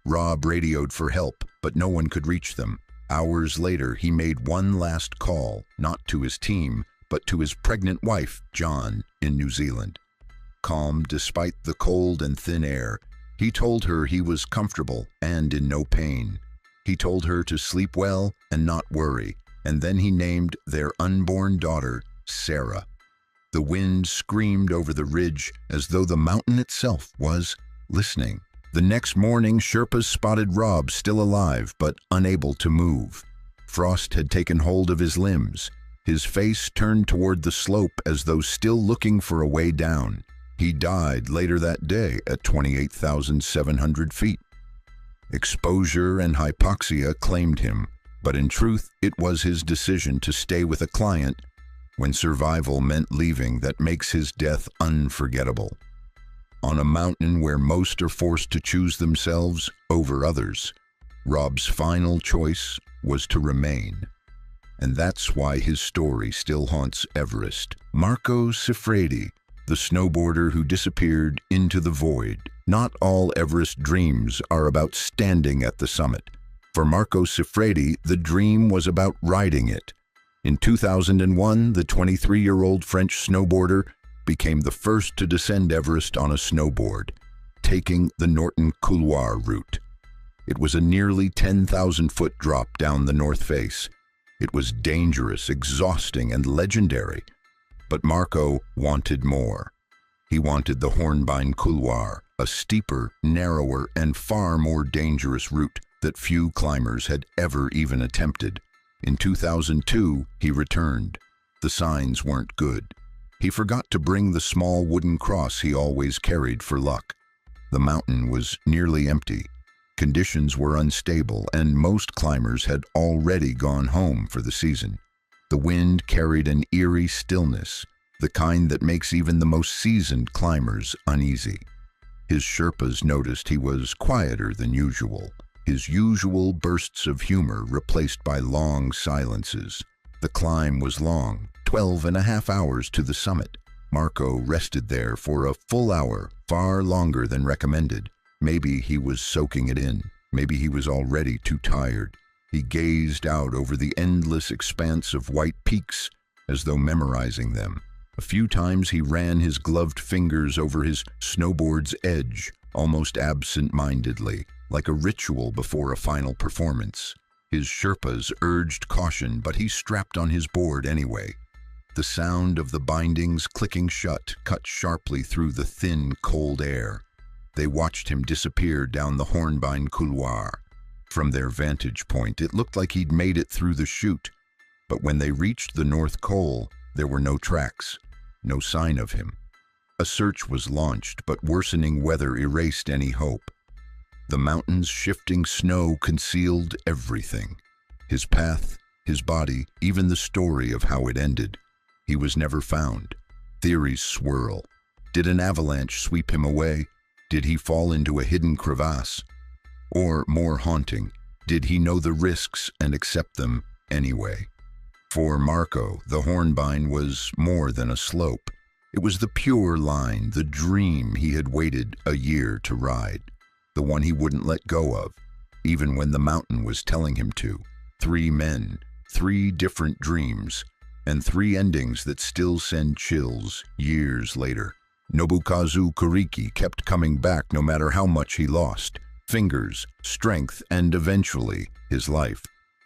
Rob radioed for help, but no one could reach them. Hours later, he made one last call, not to his team, but to his pregnant wife, John, in New Zealand. Calm despite the cold and thin air, he told her he was comfortable and in no pain. He told her to sleep well and not worry, and then he named their unborn daughter, Sarah. The wind screamed over the ridge as though the mountain itself was listening. The next morning, Sherpas spotted Rob still alive but unable to move. Frost had taken hold of his limbs. His face turned toward the slope as though still looking for a way down. He died later that day at 28,700 feet. Exposure and hypoxia claimed him, but in truth, it was his decision to stay with a client when survival meant leaving that makes his death unforgettable. On a mountain where most are forced to choose themselves over others, Rob's final choice was to remain. And that's why his story still haunts Everest. Marco Siffredi, the snowboarder who disappeared into the void. Not all Everest dreams are about standing at the summit. For Marco Siffredi, the dream was about riding it. In 2001, the 23-year-old French snowboarder became the first to descend Everest on a snowboard, taking the Norton Couloir route. It was a nearly 10,000-foot drop down the north face. It was dangerous, exhausting, and legendary. But Marco wanted more. He wanted the Hornbein Couloir, a steeper, narrower, and far more dangerous route that few climbers had ever even attempted. In 2002, he returned. The signs weren't good. He forgot to bring the small wooden cross he always carried for luck. The mountain was nearly empty. Conditions were unstable, and most climbers had already gone home for the season. The wind carried an eerie stillness, the kind that makes even the most seasoned climbers uneasy. His Sherpas noticed he was quieter than usual. his usual bursts of humor replaced by long silences. The climb was long, 12.5 hours to the summit. Marco rested there for a full hour, far longer than recommended. Maybe he was soaking it in. Maybe he was already too tired. He gazed out over the endless expanse of white peaks, as though memorizing them. A few times he ran his gloved fingers over his snowboard's edge, almost absent-mindedly, like a ritual before a final performance. His Sherpas urged caution, but he strapped on his board anyway. The sound of the bindings clicking shut cut sharply through the thin, cold air. They watched him disappear down the hornbeam couloir. From their vantage point, it looked like he'd made it through the chute. But when they reached the North Col, there were no tracks, no sign of him. A search was launched, but worsening weather erased any hope. The mountain's shifting snow concealed everything. His path, his body, even the story of how it ended. He was never found. Theories swirl. Did an avalanche sweep him away? Did he fall into a hidden crevasse? Or, more haunting, did he know the risks and accept them anyway? For Marco, the hornbeam was more than a slope. It was the pure line, the dream he had waited a year to ride. The one he wouldn't let go of, even when the mountain was telling him to. 3 men, 3 different dreams, and 3 endings that still send chills years later. Nobukazu Kuriki kept coming back no matter how much he lost. Fingers, strength, and eventually his life.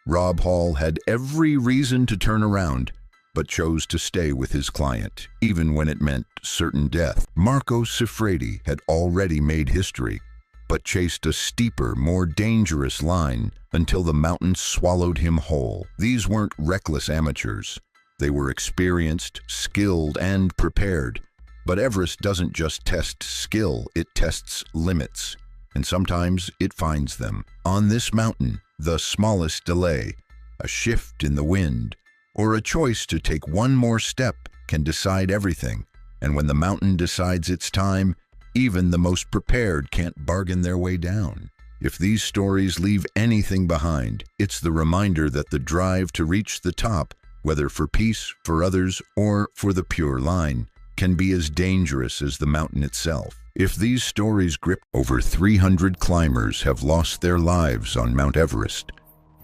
Rob Hall had every reason to turn around, but chose to stay with his client, even when it meant certain death. Marco Siffredi had already made history, but chased a steeper, more dangerous line until the mountain swallowed him whole. These weren't reckless amateurs. They were experienced, skilled, and prepared. But Everest doesn't just test skill, it tests limits. And sometimes it finds them. On this mountain, the smallest delay, a shift in the wind, or a choice to take one more step can decide everything. And when the mountain decides its time, even the most prepared can't bargain their way down. If these stories leave anything behind, it's the reminder that the drive to reach the top, whether for peace, for others, or for the pure line, can be as dangerous as the mountain itself. If these stories grip, over 300 climbers have lost their lives on Mount Everest,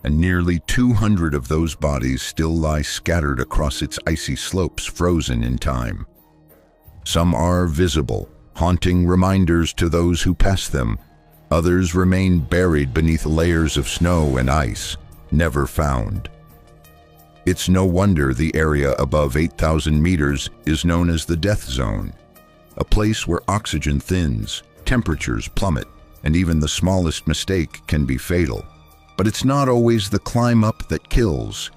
and nearly 200 of those bodies still lie scattered across its icy slopes, frozen in time. Some are visible, haunting reminders to those who pass them. Others remain buried beneath layers of snow and ice, never found. It's no wonder the area above 8,000 meters is known as the death zone, a place where oxygen thins, temperatures plummet, and even the smallest mistake can be fatal. But it's not always the climb up that kills.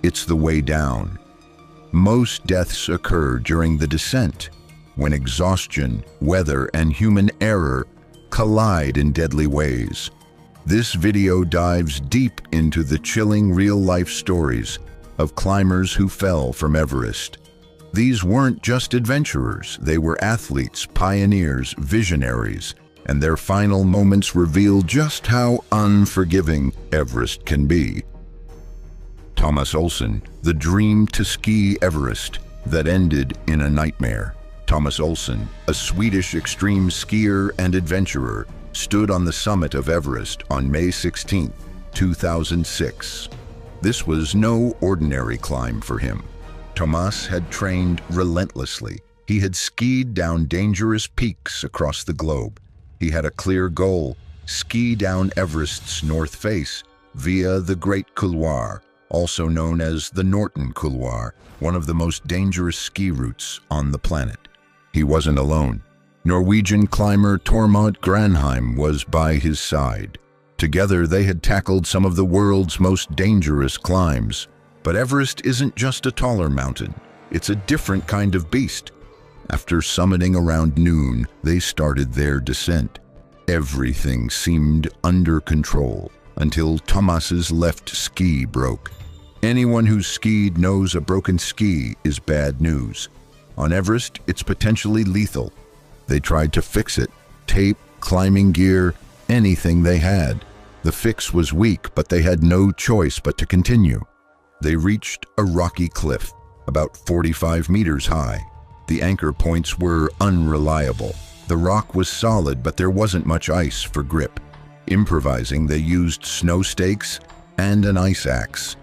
It's the way down. Most deaths occur during the descent, when exhaustion, weather, and human error collide in deadly ways. This video dives deep into the chilling real-life stories of climbers who fell from Everest. These weren't just adventurers, they were athletes, pioneers, visionaries, and their final moments reveal just how unforgiving Everest can be. Thomas Olsson, the dream to ski Everest that ended in a nightmare. Thomas Olsson, a Swedish extreme skier and adventurer, stood on the summit of Everest on May 16, 2006. This was no ordinary climb for him. Thomas had trained relentlessly. He had skied down dangerous peaks across the globe. He had a clear goal: ski down Everest's north face via the Great Couloir, also known as the Norton Couloir, one of the most dangerous ski routes on the planet. He wasn't alone. Norwegian climber Tormod Granheim was by his side. Together they had tackled some of the world's most dangerous climbs. But Everest isn't just a taller mountain, it's a different kind of beast. After summiting around noon, they started their descent. Everything seemed under control until Thomas's left ski broke. Anyone who's skied knows a broken ski is bad news. On Everest, it's potentially lethal. They tried to fix it: tape, climbing gear, anything they had. The fix was weak, but they had no choice but to continue. They reached a rocky cliff, about 45 meters high. The anchor points were unreliable. The rock was solid, but there wasn't much ice for grip. Improvising, they used snow stakes and an ice axe.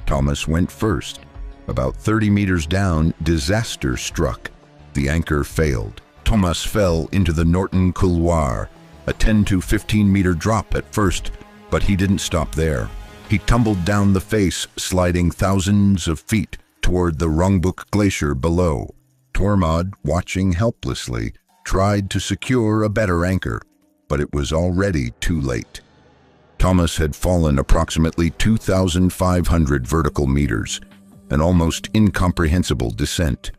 Thomas went first. About 30 meters down, disaster struck. The anchor failed. Thomas fell into the Norton Couloir, a 10 to 15 meter drop at first, but he didn't stop there. He tumbled down the face, sliding thousands of feet toward the Rongbuk Glacier below. Tormod, watching helplessly, tried to secure a better anchor, but it was already too late. Thomas had fallen approximately 2,500 vertical meters, an almost incomprehensible descent.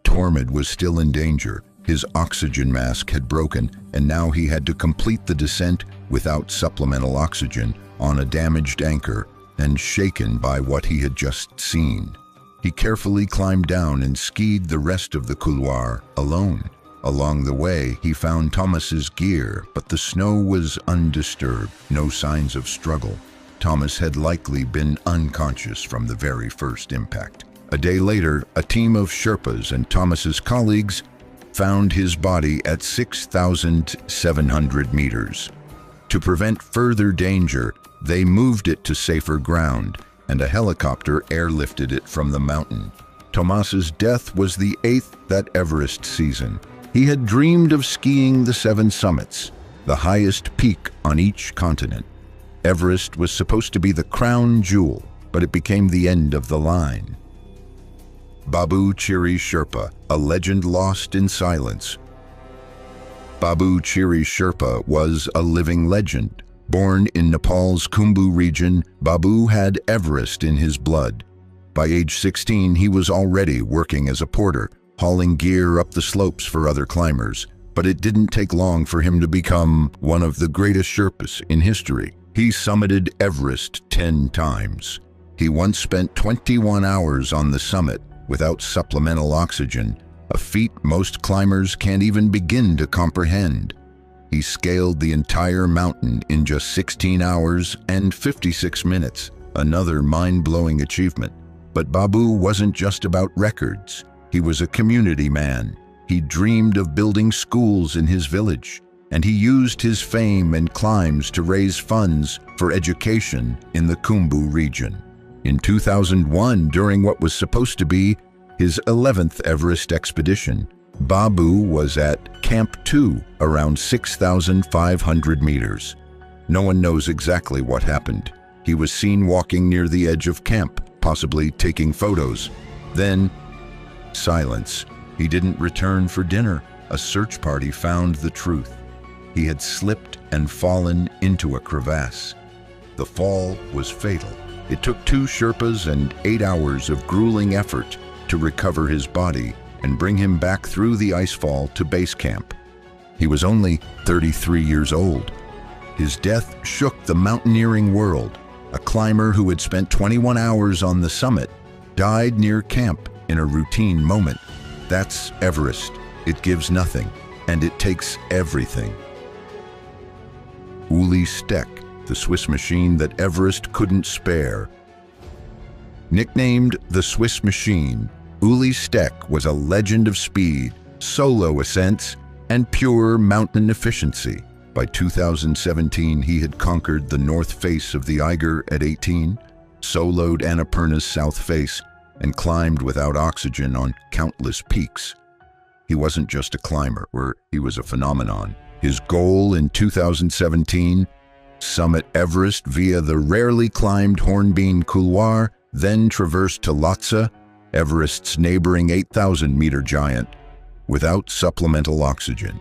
Tormod was still in danger. His oxygen mask had broken, and now he had to complete the descent without supplemental oxygen on a damaged anchor and shaken by what he had just seen. He carefully climbed down and skied the rest of the couloir alone. Along the way, he found Thomas's gear, but the snow was undisturbed, no signs of struggle. Thomas had likely been unconscious from the very first impact. A day later, a team of Sherpas and Thomas's colleagues found his body at 6,700 meters. To prevent further danger, they moved it to safer ground, and a helicopter airlifted it from the mountain. Thomas's death was the 8th that Everest season. He had dreamed of skiing the 7 summits, the highest peak on each continent. Everest was supposed to be the crown jewel, but it became the end of the line. Babu Chiri Sherpa, a legend lost in silence. Babu Chiri Sherpa was a living legend. Born in Nepal's Khumbu region, Babu had Everest in his blood. By age 16, he was already working as a porter, hauling gear up the slopes for other climbers. But it didn't take long for him to become one of the greatest Sherpas in history. He summited Everest 10 times. He once spent 21 hours on the summit without supplemental oxygen, a feat most climbers can't even begin to comprehend. He scaled the entire mountain in just 16 hours and 56 minutes, another mind-blowing achievement. But Babu wasn't just about records. He was a community man. He dreamed of building schools in his village, and he used his fame and climbs to raise funds for education in the Khumbu region. In 2001, during what was supposed to be his 11th Everest expedition, Babu was at Camp 2, around 6,500 meters. No one knows exactly what happened. He was seen walking near the edge of camp, possibly taking photos. Then, silence. He didn't return for dinner. A search party found the truth. He had slipped and fallen into a crevasse. The fall was fatal. It took 2 Sherpas and 8 hours of grueling effort to recover his body and bring him back through the icefall to base camp. He was only 33 years old. His death shook the mountaineering world. A climber who had spent 21 hours on the summit died near camp in a routine moment. That's Everest. It gives nothing, and it takes everything. Uli Steck, the Swiss machine that Everest couldn't spare. Nicknamed the Swiss Machine, Uli Steck was a legend of speed, solo ascents, and pure mountain efficiency. By 2017, he had conquered the north face of the Eiger at 18, soloed Annapurna's south face, and climbed without oxygen on countless peaks. He wasn't just a climber, he was a phenomenon. His goal in 2017, summit Everest via the rarely climbed Hornbeam Couloir, then traversed to Lhotse, Everest's neighboring 8,000-meter giant, without supplemental oxygen.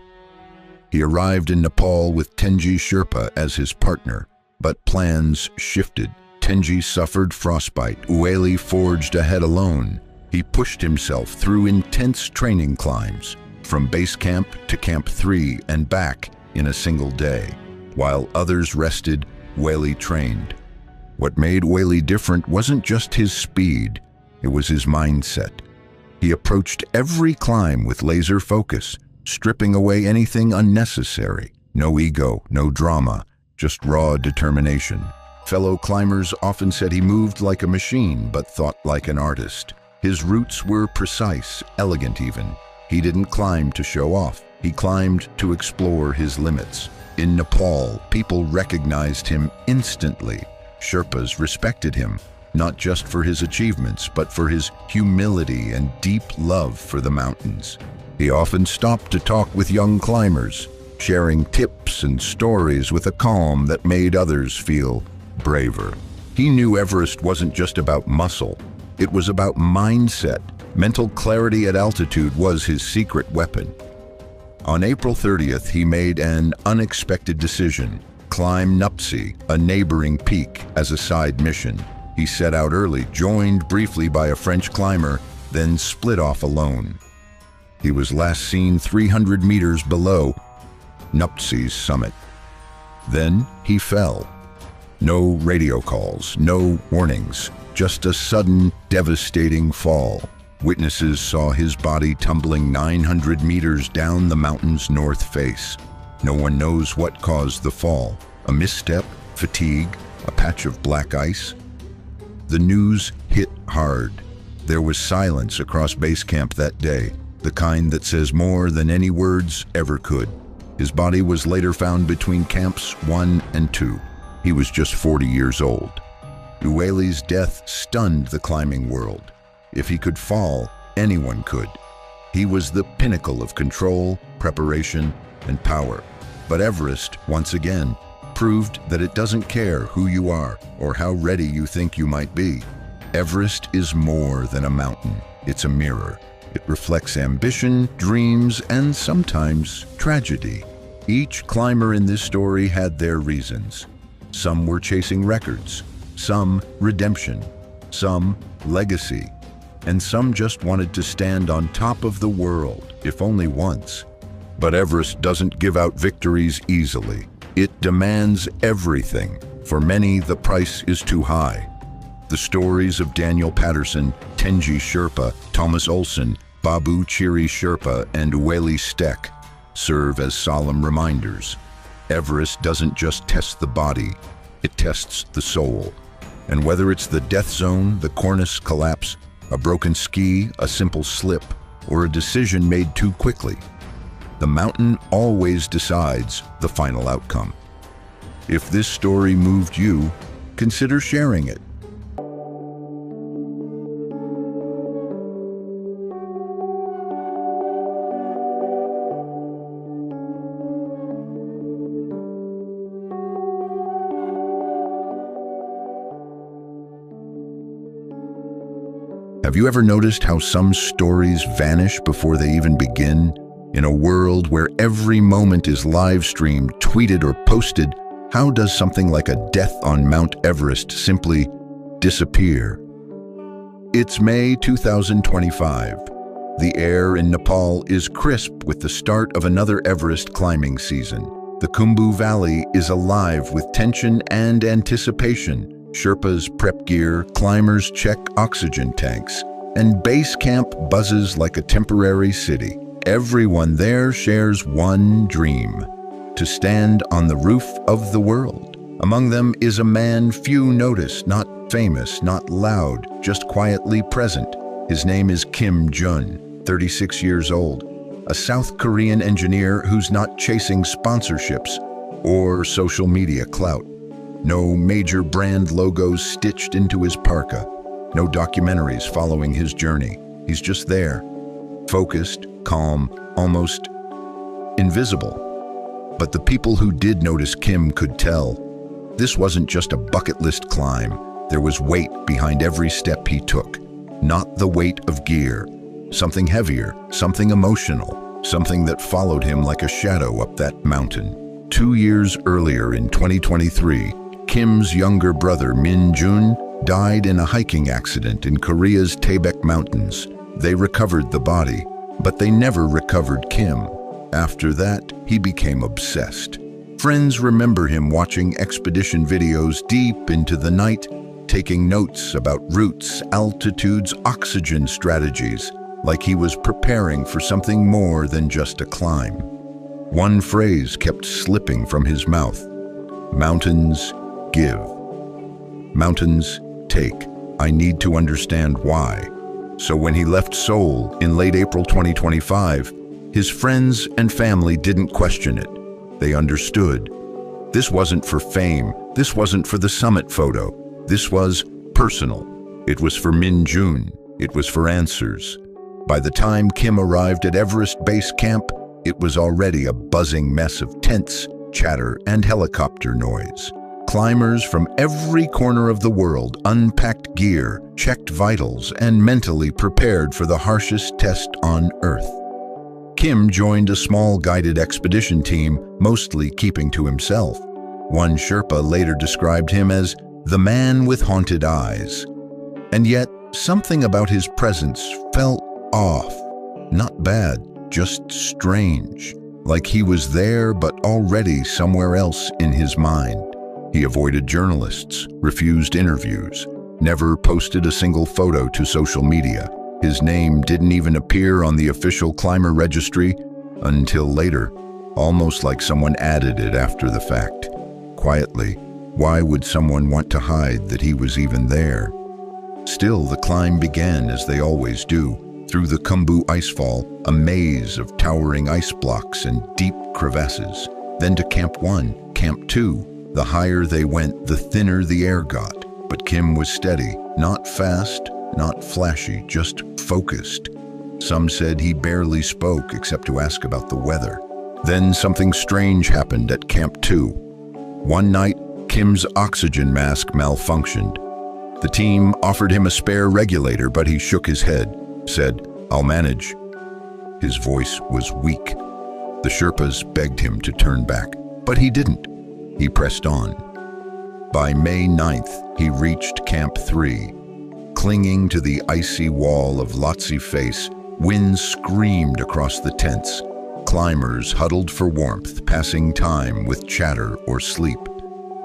He arrived in Nepal with Tenji Sherpa as his partner, but plans shifted. Tenji suffered frostbite. Ueli forged ahead alone. He pushed himself through intense training climbs, from base camp to Camp 3 and back in a single day. While others rested, Ueli trained. What made Ueli different wasn't just his speed, it was his mindset. He approached every climb with laser focus, stripping away anything unnecessary. No ego, no drama, just raw determination. Fellow climbers often said he moved like a machine, but thought like an artist. His routes were precise, elegant even. He didn't climb to show off. He climbed to explore his limits. In Nepal, people recognized him instantly. Sherpas respected him, not just for his achievements, but for his humility and deep love for the mountains. He often stopped to talk with young climbers, sharing tips and stories with a calm that made others feel braver. He knew Everest wasn't just about muscle. It was about mindset. Mental clarity at altitude was his secret weapon. On April 30th, he made an unexpected decision: climb Nuptse, a neighboring peak, as a side mission. He set out early, joined briefly by a French climber, then split off alone. He was last seen 300 meters below Nuptse's summit. Then he fell. No radio calls, no warnings, just a sudden, devastating fall. Witnesses saw his body tumbling 900 meters down the mountain's north face. No one knows what caused the fall. A misstep, fatigue, a patch of black ice. The news hit hard. There was silence across base camp that day, the kind that says more than any words ever could. His body was later found between camps 1 and 2. He was just 40 years old. Uwali's death stunned the climbing world. If he could fall, anyone could. He was the pinnacle of control, preparation, and power. But Everest, once again, proved that it doesn't care who you are or how ready you think you might be. Everest is more than a mountain. It's a mirror. It reflects ambition, dreams, and sometimes tragedy. Each climber in this story had their reasons. Some were chasing records, some redemption, some legacy, and some just wanted to stand on top of the world, if only once. But Everest doesn't give out victories easily. It demands everything. For many, the price is too high. The stories of Daniel Patterson, Tenji Sherpa, Thomas Olsen, Babu Chiri Sherpa, and Uwali Stek serve as solemn reminders. Everest doesn't just test the body, it tests the soul. And whether it's the death zone, the cornice collapse, a broken ski, a simple slip, or a decision made too quickly, the mountain always decides the final outcome. If this story moved you, consider sharing it. Have you ever noticed how some stories vanish before they even begin? In a world where every moment is live-streamed, tweeted, or posted, how does something like a death on Mount Everest simply disappear? It's May 2025. The air in Nepal is crisp with the start of another Everest climbing season. The Khumbu Valley is alive with tension and anticipation. Sherpas prep gear, climbers check oxygen tanks, and base camp buzzes like a temporary city. Everyone there shares one dream: to stand on the roof of the world. Among them is a man few notice, not famous, not loud, just quietly present. His name is Kim Jun, 36 years old, a South Korean engineer who's not chasing sponsorships or social media clout. No major brand logos stitched into his parka. No documentaries following his journey. He's just there, focused, calm, almost invisible. But the people who did notice Kim could tell. This wasn't just a bucket list climb. There was weight behind every step he took. Not the weight of gear. Something heavier, something emotional, something that followed him like a shadow up that mountain. 2 years earlier in 2023, Kim's younger brother, Min Jun, died in a hiking accident in Korea's Taebaek Mountains. They recovered the body, but they never recovered Kim. After that, he became obsessed. Friends remember him watching expedition videos deep into the night, taking notes about routes, altitudes, oxygen strategies, like he was preparing for something more than just a climb. One phrase kept slipping from his mouth: Mountains give. Mountains take. I need to understand why. So when he left Seoul in late April 2025, his friends and family didn't question it. They understood. This wasn't for fame. This wasn't for the summit photo. This was personal. It was for Min Jun. It was for answers. By the time Kim arrived at Everest Base Camp, it was already a buzzing mess of tents, chatter, and helicopter noise. Climbers from every corner of the world unpacked gear, checked vitals, and mentally prepared for the harshest test on Earth. Kim joined a small guided expedition team, mostly keeping to himself. One Sherpa later described him as the man with haunted eyes. And yet, something about his presence felt off. Not bad, just strange. Like he was there but already somewhere else in his mind. He avoided journalists, refused interviews, never posted a single photo to social media. His name didn't even appear on the official climber registry until later, almost like someone added it after the fact. Quietly, why would someone want to hide that he was even there? Still, the climb began as they always do, through the Khumbu icefall, a maze of towering ice blocks and deep crevasses. Then to Camp 1, Camp 2. The higher they went, the thinner the air got. But Kim was steady, not fast, not flashy, just focused. Some said he barely spoke except to ask about the weather. Then something strange happened at Camp 2. One night, Kim's oxygen mask malfunctioned. The team offered him a spare regulator, but he shook his head, said, "I'll manage." His voice was weak. The Sherpas begged him to turn back, but he didn't. He pressed on. By May 9th, he reached Camp 3. Clinging to the icy wall of Lhotse face, wind screamed across the tents. Climbers huddled for warmth, passing time with chatter or sleep.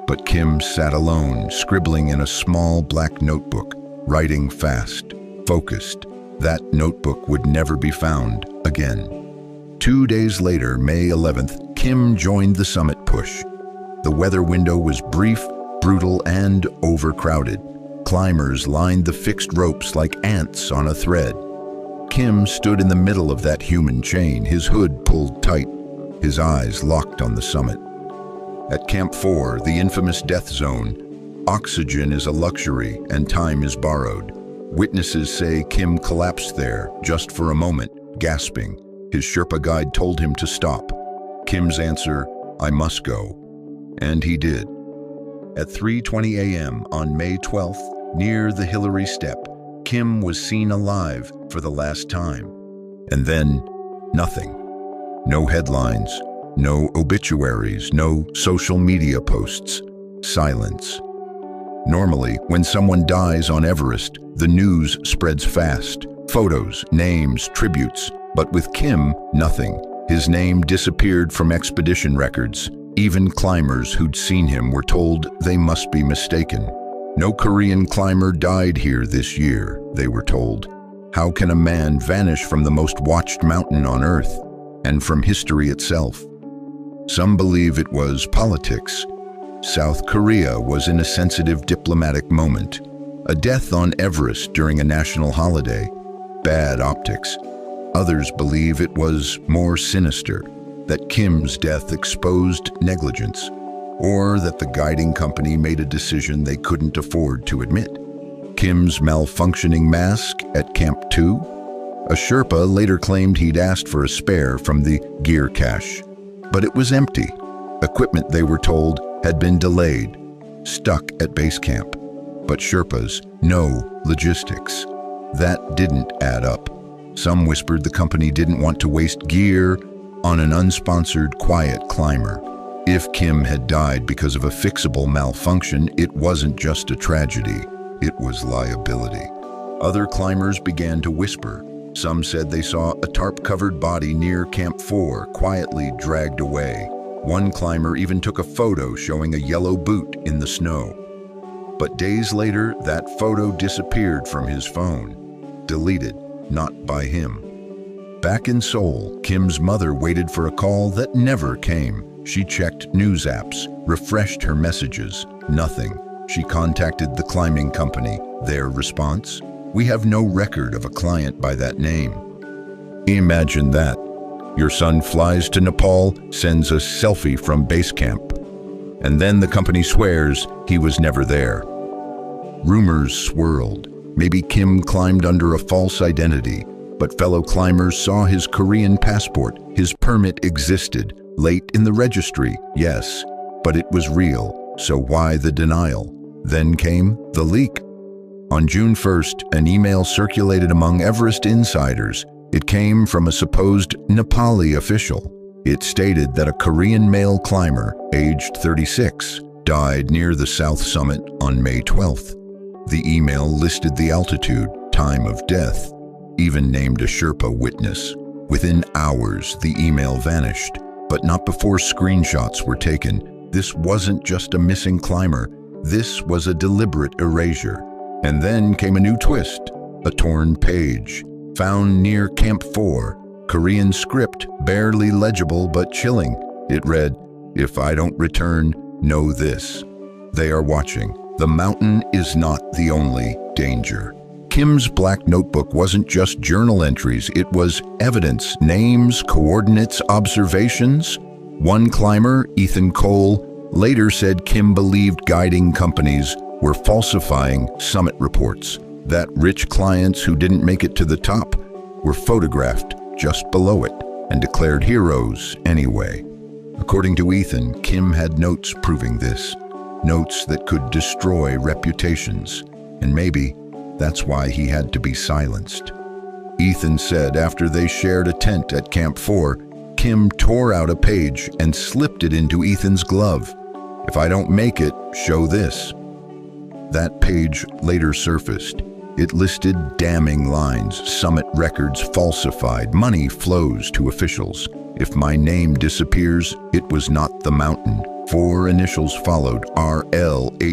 But Kim sat alone, scribbling in a small black notebook, writing fast, focused. That notebook would never be found again. 2 days later, May 11th, Kim joined the summit push. The weather window was brief, brutal, and overcrowded. Climbers lined the fixed ropes like ants on a thread. Kim stood in the middle of that human chain, his hood pulled tight, his eyes locked on the summit. At Camp 4, the infamous death zone, oxygen is a luxury and time is borrowed. Witnesses say Kim collapsed there just for a moment, gasping. His Sherpa guide told him to stop. Kim's answer, "I must go." And he did. At 3:20 a.m. on May 12th, near the Hillary Step, Kim was seen alive for the last time. And then, nothing. No headlines, no obituaries, no social media posts. Silence. Normally, when someone dies on Everest, the news spreads fast. Photos, names, tributes. But with Kim, nothing. His name disappeared from expedition records. Even climbers who'd seen him were told they must be mistaken. No Korean climber died here this year, they were told. How can a man vanish from the most watched mountain on Earth and from history itself? Some believe it was politics. South Korea was in a sensitive diplomatic moment. A death on Everest during a national holiday. Bad optics. Others believe it was more sinister, that Kim's death exposed negligence, or that the guiding company made a decision they couldn't afford to admit. Kim's malfunctioning mask at Camp 2? A Sherpa later claimed he'd asked for a spare from the gear cache, but it was empty. Equipment, they were told, had been delayed, stuck at base camp. But Sherpas, no logistics. That didn't add up. Some whispered the company didn't want to waste gear on an unsponsored, quiet climber. If Kim had died because of a fixable malfunction, it wasn't just a tragedy, it was liability. Other climbers began to whisper. Some said they saw a tarp-covered body near Camp 4, quietly dragged away. One climber even took a photo showing a yellow boot in the snow. But days later, that photo disappeared from his phone. Deleted, not by him. Back in Seoul, Kim's mother waited for a call that never came. She checked news apps, refreshed her messages. Nothing. She contacted the climbing company. Their response? We have no record of a client by that name. Imagine that. Your son flies to Nepal, sends a selfie from base camp, and then the company swears he was never there. Rumors swirled. Maybe Kim climbed under a false identity, but fellow climbers saw his Korean passport. His permit existed. Late in the registry, yes, but it was real. So why the denial? Then came the leak. On June 1st, an email circulated among Everest insiders. It came from a supposed Nepali official. It stated that a Korean male climber, aged 36, died near the South Summit on May 12th. The email listed the altitude, time of death, even named a Sherpa witness. Within hours, the email vanished, but not before screenshots were taken. This wasn't just a missing climber. This was a deliberate erasure. And then came a new twist, a torn page, found near Camp 4, Korean script, barely legible but chilling. It read, "If I don't return, know this. They are watching. The mountain is not the only danger." Kim's black notebook wasn't just journal entries, it was evidence, names, coordinates, observations. One climber, Ethan Cole, later said Kim believed guiding companies were falsifying summit reports, that rich clients who didn't make it to the top were photographed just below it and declared heroes anyway. According to Ethan, Kim had notes proving this, notes that could destroy reputations, and maybe that's why he had to be silenced. Ethan said after they shared a tent at Camp 4, Kim tore out a page and slipped it into Ethan's glove. "If I don't make it, show this." That page later surfaced. It listed damning lines, summit records falsified, money flows to officials. If my name disappears, it was not the mountain. 4 initials followed, RLHTKS.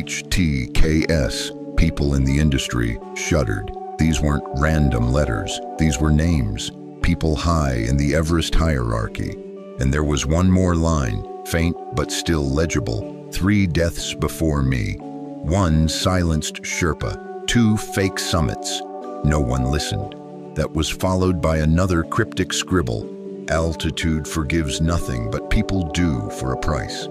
People in the industry shuddered. These weren't random letters. These were names, people high in the Everest hierarchy. And there was one more line, faint but still legible. 3 deaths before me. 1 silenced Sherpa. 2 fake summits. No one listened. That was followed by another cryptic scribble. Altitude forgives nothing, but people do for a price.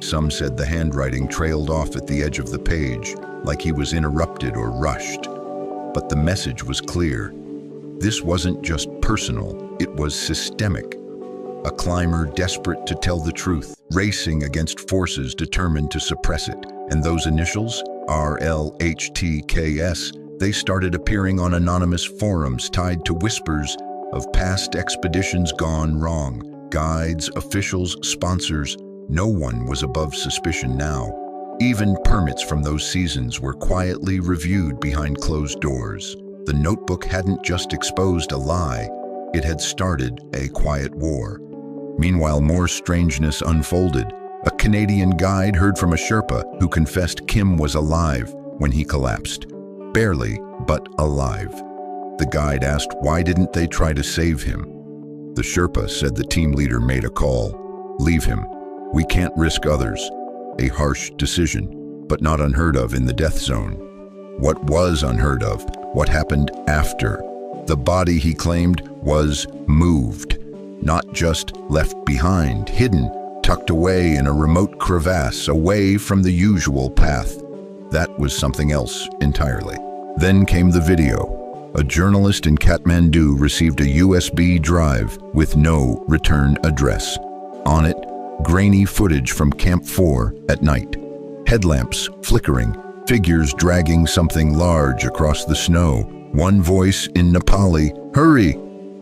Some said the handwriting trailed off at the edge of the page, like he was interrupted or rushed. But the message was clear. This wasn't just personal, it was systemic. A climber desperate to tell the truth, racing against forces determined to suppress it. And those initials, RLHTKS, they started appearing on anonymous forums tied to whispers of past expeditions gone wrong. Guides, officials, sponsors, no one was above suspicion now. Even permits from those seasons were quietly reviewed behind closed doors. The notebook hadn't just exposed a lie, it had started a quiet war. Meanwhile, more strangeness unfolded. A Canadian guide heard from a Sherpa who confessed Kim was alive when he collapsed. Barely, but alive. The guide asked why didn't they try to save him. The Sherpa said the team leader made a call. "Leave him. We can't risk others." A harsh decision, but not unheard of in the death zone. What was unheard of? What happened after? The body, he claimed, was moved. Not just left behind, hidden, tucked away in a remote crevasse, away from the usual path. That was something else entirely. Then came the video. A journalist in Kathmandu received a USB drive with no return address. On it, grainy footage from Camp 4 at night. Headlamps flickering, figures dragging something large across the snow. One voice in Nepali, "Hurry!"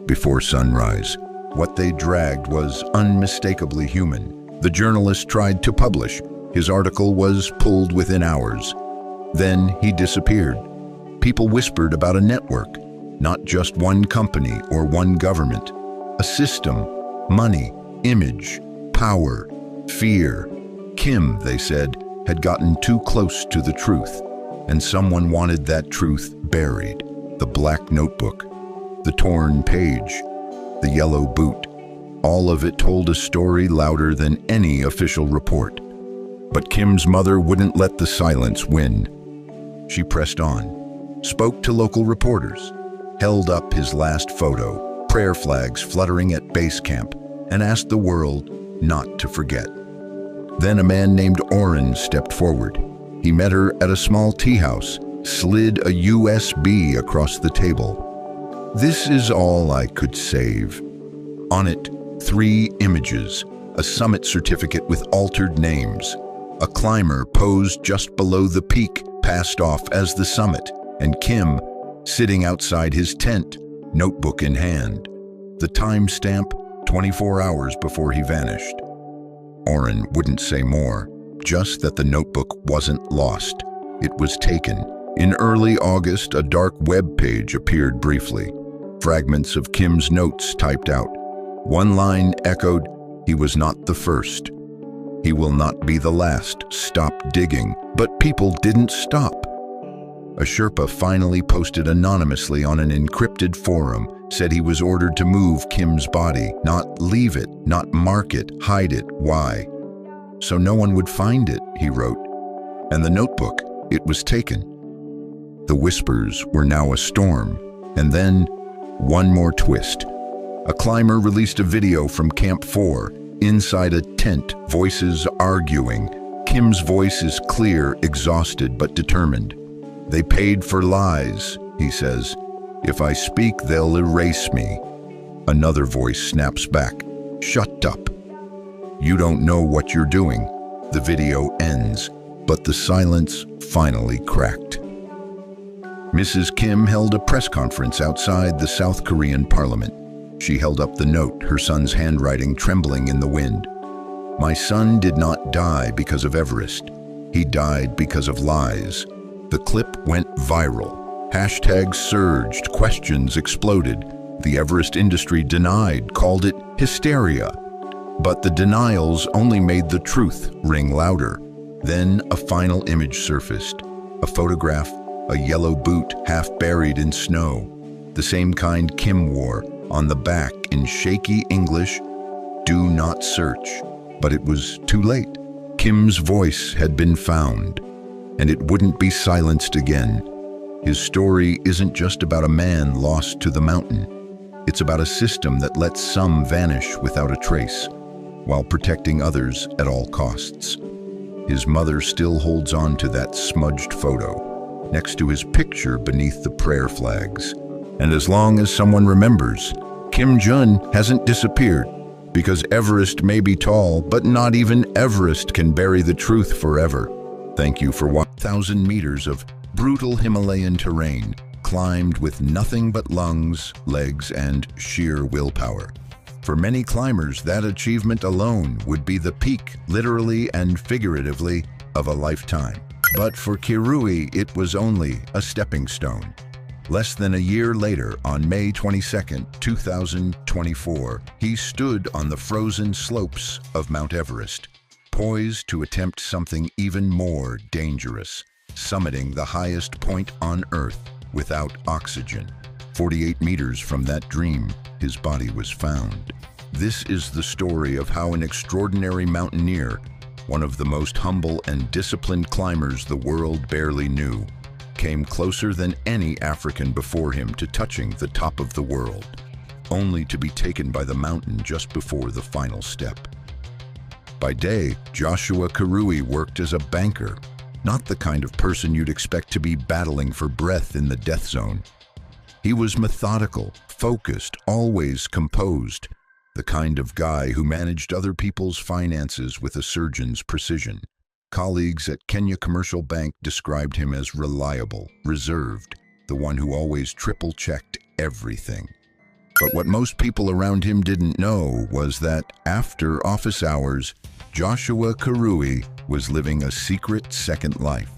before sunrise. What they dragged was unmistakably human. The journalist tried to publish. His article was pulled within hours. Then he disappeared. People whispered about a network, not just one company or one government. A system, money, image, power, fear. Kim, they said, had gotten too close to the truth, and someone wanted that truth buried. The black notebook, the torn page, the yellow boot. All of it told a story louder than any official report. But Kim's mother wouldn't let the silence win. She pressed on, spoke to local reporters, held up his last photo, prayer flags fluttering at base camp, and asked the world not to forget. Then a man named Oren stepped forward. He met her at a small tea house, slid a USB across the table. "This is all I could save." On it, 3 images, a summit certificate with altered names. A climber posed just below the peak passed off as the summit, and Kim sitting outside his tent, notebook in hand. The timestamp, 24 hours before he vanished. Oren wouldn't say more, just that the notebook wasn't lost. It was taken. In early August, a dark web page appeared briefly. Fragments of Kim's notes typed out. One line echoed, "He was not the first. He will not be the last. Stop digging." But people didn't stop. A Sherpa finally posted anonymously on an encrypted forum, said he was ordered to move Kim's body, not leave it, not mark it, hide it. Why? So no one would find it, he wrote. And the notebook, it was taken. The whispers were now a storm. And then, one more twist. A climber released a video from Camp 4, inside a tent, voices arguing. Kim's voice is clear, exhausted, but determined. "They paid for lies," he says. "If I speak, they'll erase me." Another voice snaps back. "Shut up. You don't know what you're doing." The video ends, but the silence finally cracked. Mrs. Kim held a press conference outside the South Korean parliament. She held up the note, her son's handwriting trembling in the wind. "My son did not die because of Everest. He died because of lies." The clip went viral. Hashtags surged, questions exploded. The Everest industry denied, called it hysteria. But the denials only made the truth ring louder. Then a final image surfaced. A photograph, a yellow boot half buried in snow. The same kind Kim wore. On the back, in shaky English, "Do not search." But it was too late. Kim's voice had been found, and it wouldn't be silenced again. His story isn't just about a man lost to the mountain. It's about a system that lets some vanish without a trace, while protecting others at all costs. His mother still holds on to that smudged photo, next to his picture beneath the prayer flags. And as long as someone remembers, Kim Jun hasn't disappeared, because Everest may be tall, but not even Everest can bury the truth forever. Thank you for 1,000 meters of brutal Himalayan terrain, climbed with nothing but lungs, legs, and sheer willpower. For many climbers, that achievement alone would be the peak, literally and figuratively, of a lifetime. But for Kirui, it was only a stepping stone. Less than a year later, on May 22, 2024, he stood on the frozen slopes of Mount Everest, poised to attempt something even more dangerous, summiting the highest point on Earth without oxygen. 48 meters from that dream, his body was found. This is the story of how an extraordinary mountaineer, one of the most humble and disciplined climbers the world barely knew, came closer than any African before him to touching the top of the world, only to be taken by the mountain just before the final step. By day, Joshua Kirui worked as a banker, not the kind of person you'd expect to be battling for breath in the death zone. He was methodical, focused, always composed, the kind of guy who managed other people's finances with a surgeon's precision. Colleagues at Kenya Commercial Bank described him as reliable, reserved, the one who always triple-checked everything. But what most people around him didn't know was that after office hours, Joshua Kirui was living a secret second life.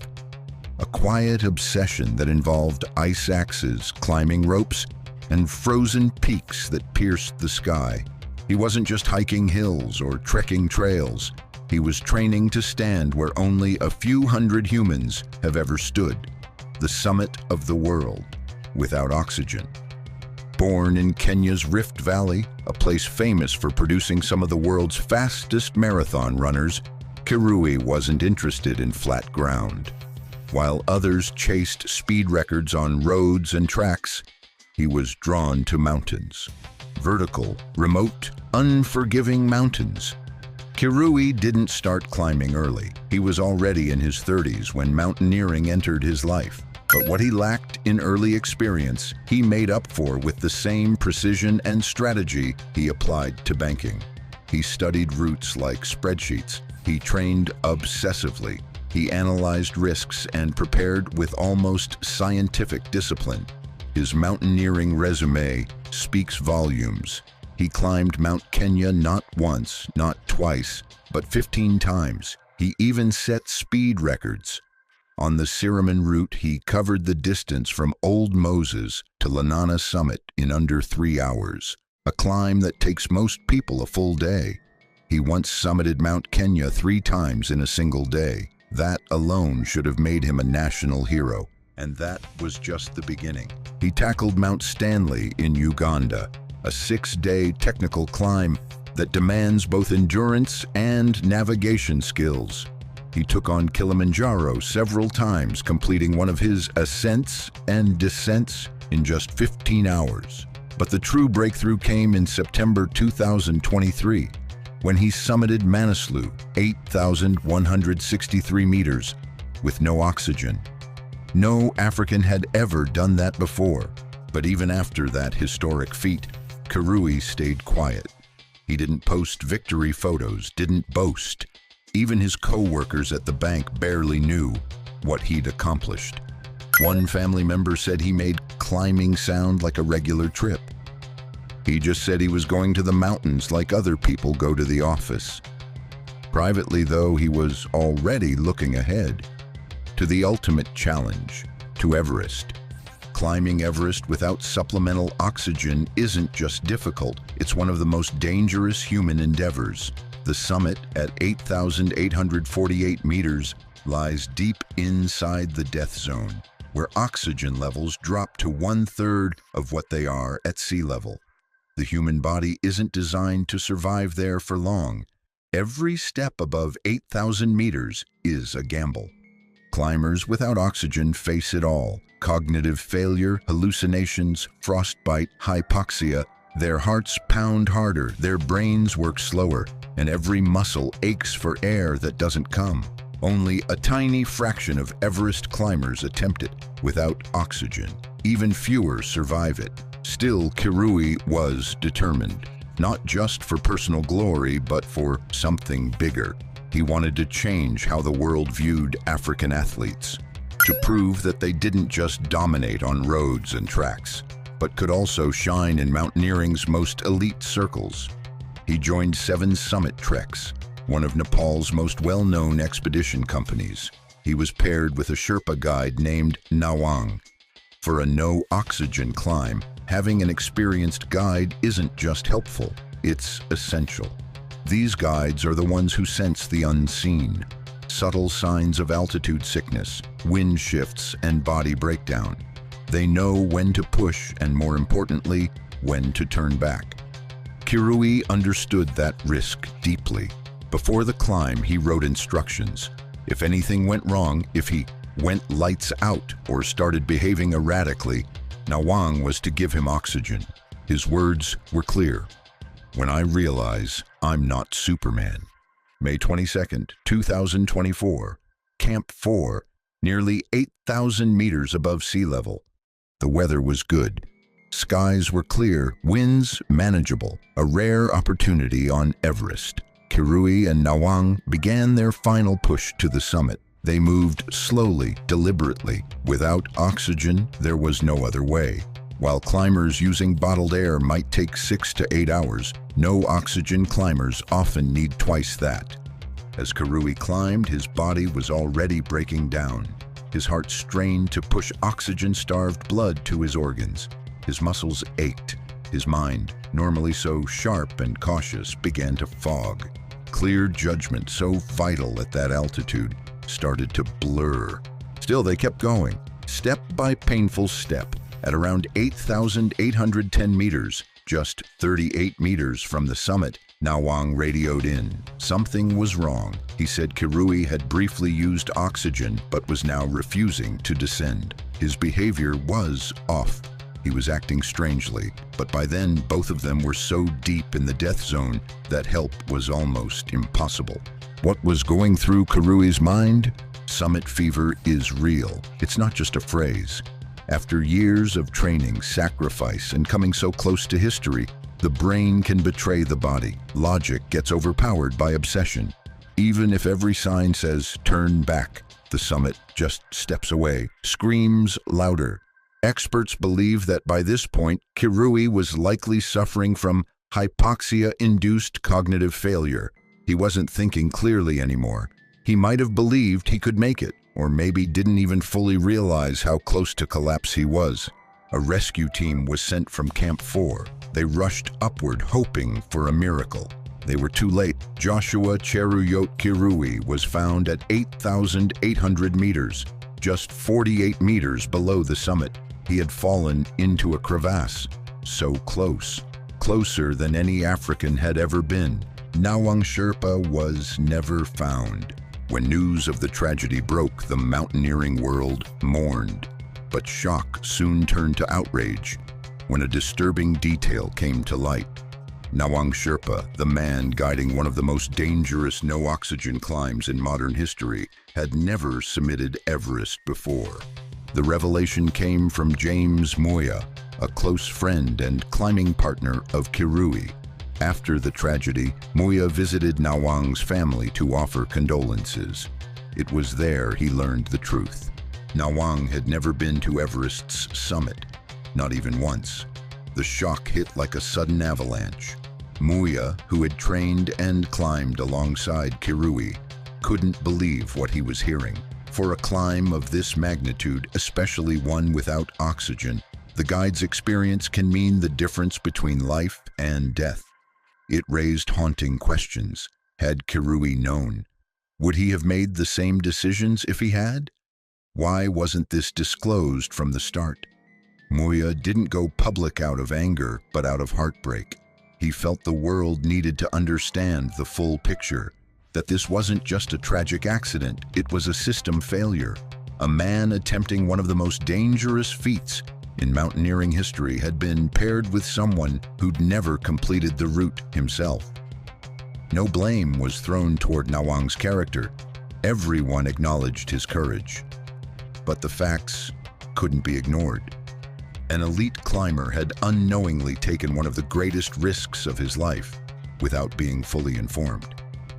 A quiet obsession that involved ice axes, climbing ropes, and frozen peaks that pierced the sky. He wasn't just hiking hills or trekking trails. He was training to stand where only a few hundred humans have ever stood, the summit of the world, without oxygen. Born in Kenya's Rift Valley, a place famous for producing some of the world's fastest marathon runners, Kirui wasn't interested in flat ground. While others chased speed records on roads and tracks, he was drawn to mountains. Vertical, remote, unforgiving mountains. Kirui didn't start climbing early. He was already in his 30s when mountaineering entered his life. But what he lacked in early experience, he made up for with the same precision and strategy he applied to banking. He studied routes like spreadsheets. He trained obsessively. He analyzed risks and prepared with almost scientific discipline. His mountaineering resume speaks volumes. He climbed Mount Kenya not once, not twice, but 15 times. He even set speed records. On the Siraman route, he covered the distance from Old Moses to Lanana Summit in under 3 hours, a climb that takes most people a full day. He once summited Mount Kenya 3 times in a single day. That alone should have made him a national hero. And that was just the beginning. He tackled Mount Stanley in Uganda, a 6-day technical climb that demands both endurance and navigation skills. He took on Kilimanjaro several times, completing one of his ascents and descents in just 15 hours. But the true breakthrough came in September 2023, when he summited Manaslu, 8,163 meters, with no oxygen. No African had ever done that before, but even after that historic feat, Kirui stayed quiet. He didn't post victory photos, didn't boast. Even his co-workers at the bank barely knew what he'd accomplished. One family member said he made climbing sound like a regular trip. He just said he was going to the mountains like other people go to the office. Privately, though, he was already looking ahead to the ultimate challenge, to Everest. Climbing Everest without supplemental oxygen isn't just difficult, it's one of the most dangerous human endeavors. The summit, at 8,848 meters, lies deep inside the death zone, where oxygen levels drop to 1/3 of what they are at sea level. The human body isn't designed to survive there for long. Every step above 8,000 meters is a gamble. Climbers without oxygen face it all: cognitive failure, hallucinations, frostbite, hypoxia. Their hearts pound harder, their brains work slower, and every muscle aches for air that doesn't come. Only a tiny fraction of Everest climbers attempt it without oxygen. Even fewer survive it. Still, Kirui was determined, not just for personal glory, but for something bigger. He wanted to change how the world viewed African athletes, to prove that they didn't just dominate on roads and tracks, but could also shine in mountaineering's most elite circles. He joined 7 summit treks, one of Nepal's most well-known expedition companies. He was paired with a Sherpa guide named Nawang. For a no-oxygen climb, having an experienced guide isn't just helpful, it's essential. These guides are the ones who sense the unseen, subtle signs of altitude sickness, wind shifts, and body breakdown. They know when to push and, more importantly, when to turn back. Kirui understood that risk deeply. Before the climb, he wrote instructions. If anything went wrong, if he went lights out or started behaving erratically, Nawang was to give him oxygen. His words were clear: "When I realize I'm not Superman." May 22nd, 2024, Camp 4, nearly 8,000 meters above sea level. The weather was good. Skies were clear, winds manageable, a rare opportunity on Everest. Kirui and Nawang began their final push to the summit. They moved slowly, deliberately. Without oxygen, there was no other way. While climbers using bottled air might take 6 to 8 hours, no-oxygen climbers often need twice that. As Kirui climbed, his body was already breaking down. His heart strained to push oxygen-starved blood to his organs. His muscles ached. His mind, normally so sharp and cautious, began to fog. Clear judgment, so vital at that altitude, started to blur. Still, they kept going, step by painful step. At around 8,810 meters, just 38 meters from the summit, Nawang radioed in. Something was wrong. He said Kirui had briefly used oxygen but was now refusing to descend. His behavior was off. He was acting strangely, but by then both of them were so deep in the death zone that help was almost impossible. What was going through Kirui's mind? Summit fever is real. It's not just a phrase. After years of training, sacrifice, and coming so close to history, the brain can betray the body. Logic gets overpowered by obsession. Even if every sign says, turn back, the summit just steps away, screams louder. Experts believe that by this point, Kirui was likely suffering from hypoxia-induced cognitive failure. He wasn't thinking clearly anymore. He might have believed he could make it, or maybe didn't even fully realize how close to collapse he was. A rescue team was sent from Camp 4. They rushed upward, hoping for a miracle. They were too late. Joshua Cheruyot Kirui was found at 8,800 meters, just 48 meters below the summit. He had fallen into a crevasse, so close, closer than any African had ever been. Nawang Sherpa was never found. When news of the tragedy broke, the mountaineering world mourned. But shock soon turned to outrage when a disturbing detail came to light. Nawang Sherpa, the man guiding one of the most dangerous no-oxygen climbs in modern history, had never summited Everest before. The revelation came from James Moya, a close friend and climbing partner of Kirui. After the tragedy, Moya visited Nawang's family to offer condolences. It was there he learned the truth. Nawang had never been to Everest's summit, not even once. The shock hit like a sudden avalanche. Moya, who had trained and climbed alongside Kirui, couldn't believe what he was hearing. For a climb of this magnitude, especially one without oxygen, the guide's experience can mean the difference between life and death. It raised haunting questions. Had Kirui known? Would he have made the same decisions if he had? Why wasn't this disclosed from the start? Moya didn't go public out of anger, but out of heartbreak. He felt the world needed to understand the full picture, that this wasn't just a tragic accident, it was a system failure. A man attempting one of the most dangerous feats in mountaineering history had been paired with someone who'd never completed the route himself. No blame was thrown toward Nawang's character. Everyone acknowledged his courage. But the facts couldn't be ignored. An elite climber had unknowingly taken one of the greatest risks of his life without being fully informed.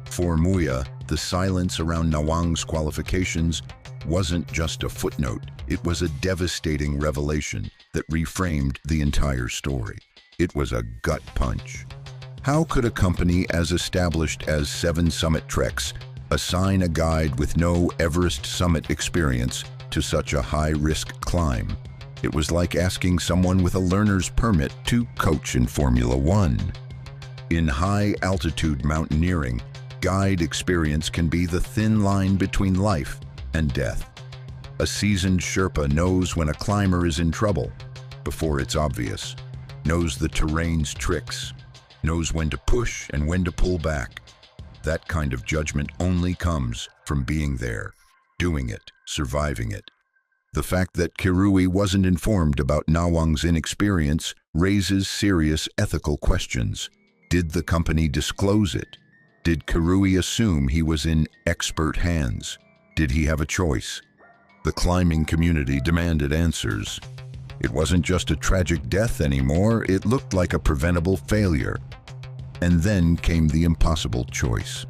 For Moya, the silence around Nawang's qualifications wasn't just a footnote, it was a devastating revelation that reframed the entire story. It was a gut punch. How could a company as established as 7 Summit Treks assign a guide with no Everest summit experience to such a high-risk climb? It was like asking someone with a learner's permit to coach in Formula One. In high-altitude mountaineering, guide experience can be the thin line between life and death. A seasoned Sherpa knows when a climber is in trouble before it's obvious, knows the terrain's tricks, knows when to push and when to pull back. That kind of judgment only comes from being there, doing it, surviving it. The fact that Kirui wasn't informed about Nawang's inexperience raises serious ethical questions. Did the company disclose it? Did Kirui assume he was in expert hands? Did he have a choice? The climbing community demanded answers. It wasn't just a tragic death anymore, it looked like a preventable failure. And then came the impossible choice.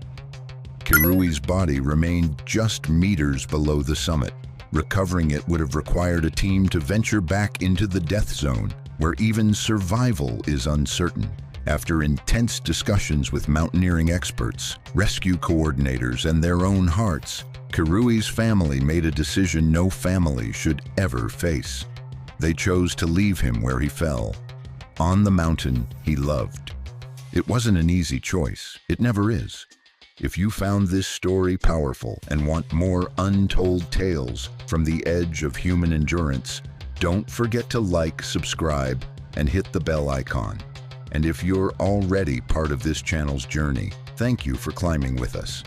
Kirui's body remained just meters below the summit. Recovering it would have required a team to venture back into the death zone, where even survival is uncertain. After intense discussions with mountaineering experts, rescue coordinators, and their own hearts, Kirui's family made a decision no family should ever face. They chose to leave him where he fell, on the mountain he loved. It wasn't an easy choice. It never is. If you found this story powerful and want more untold tales from the edge of human endurance, don't forget to like, subscribe, and hit the bell icon. And if you're already part of this channel's journey, thank you for climbing with us.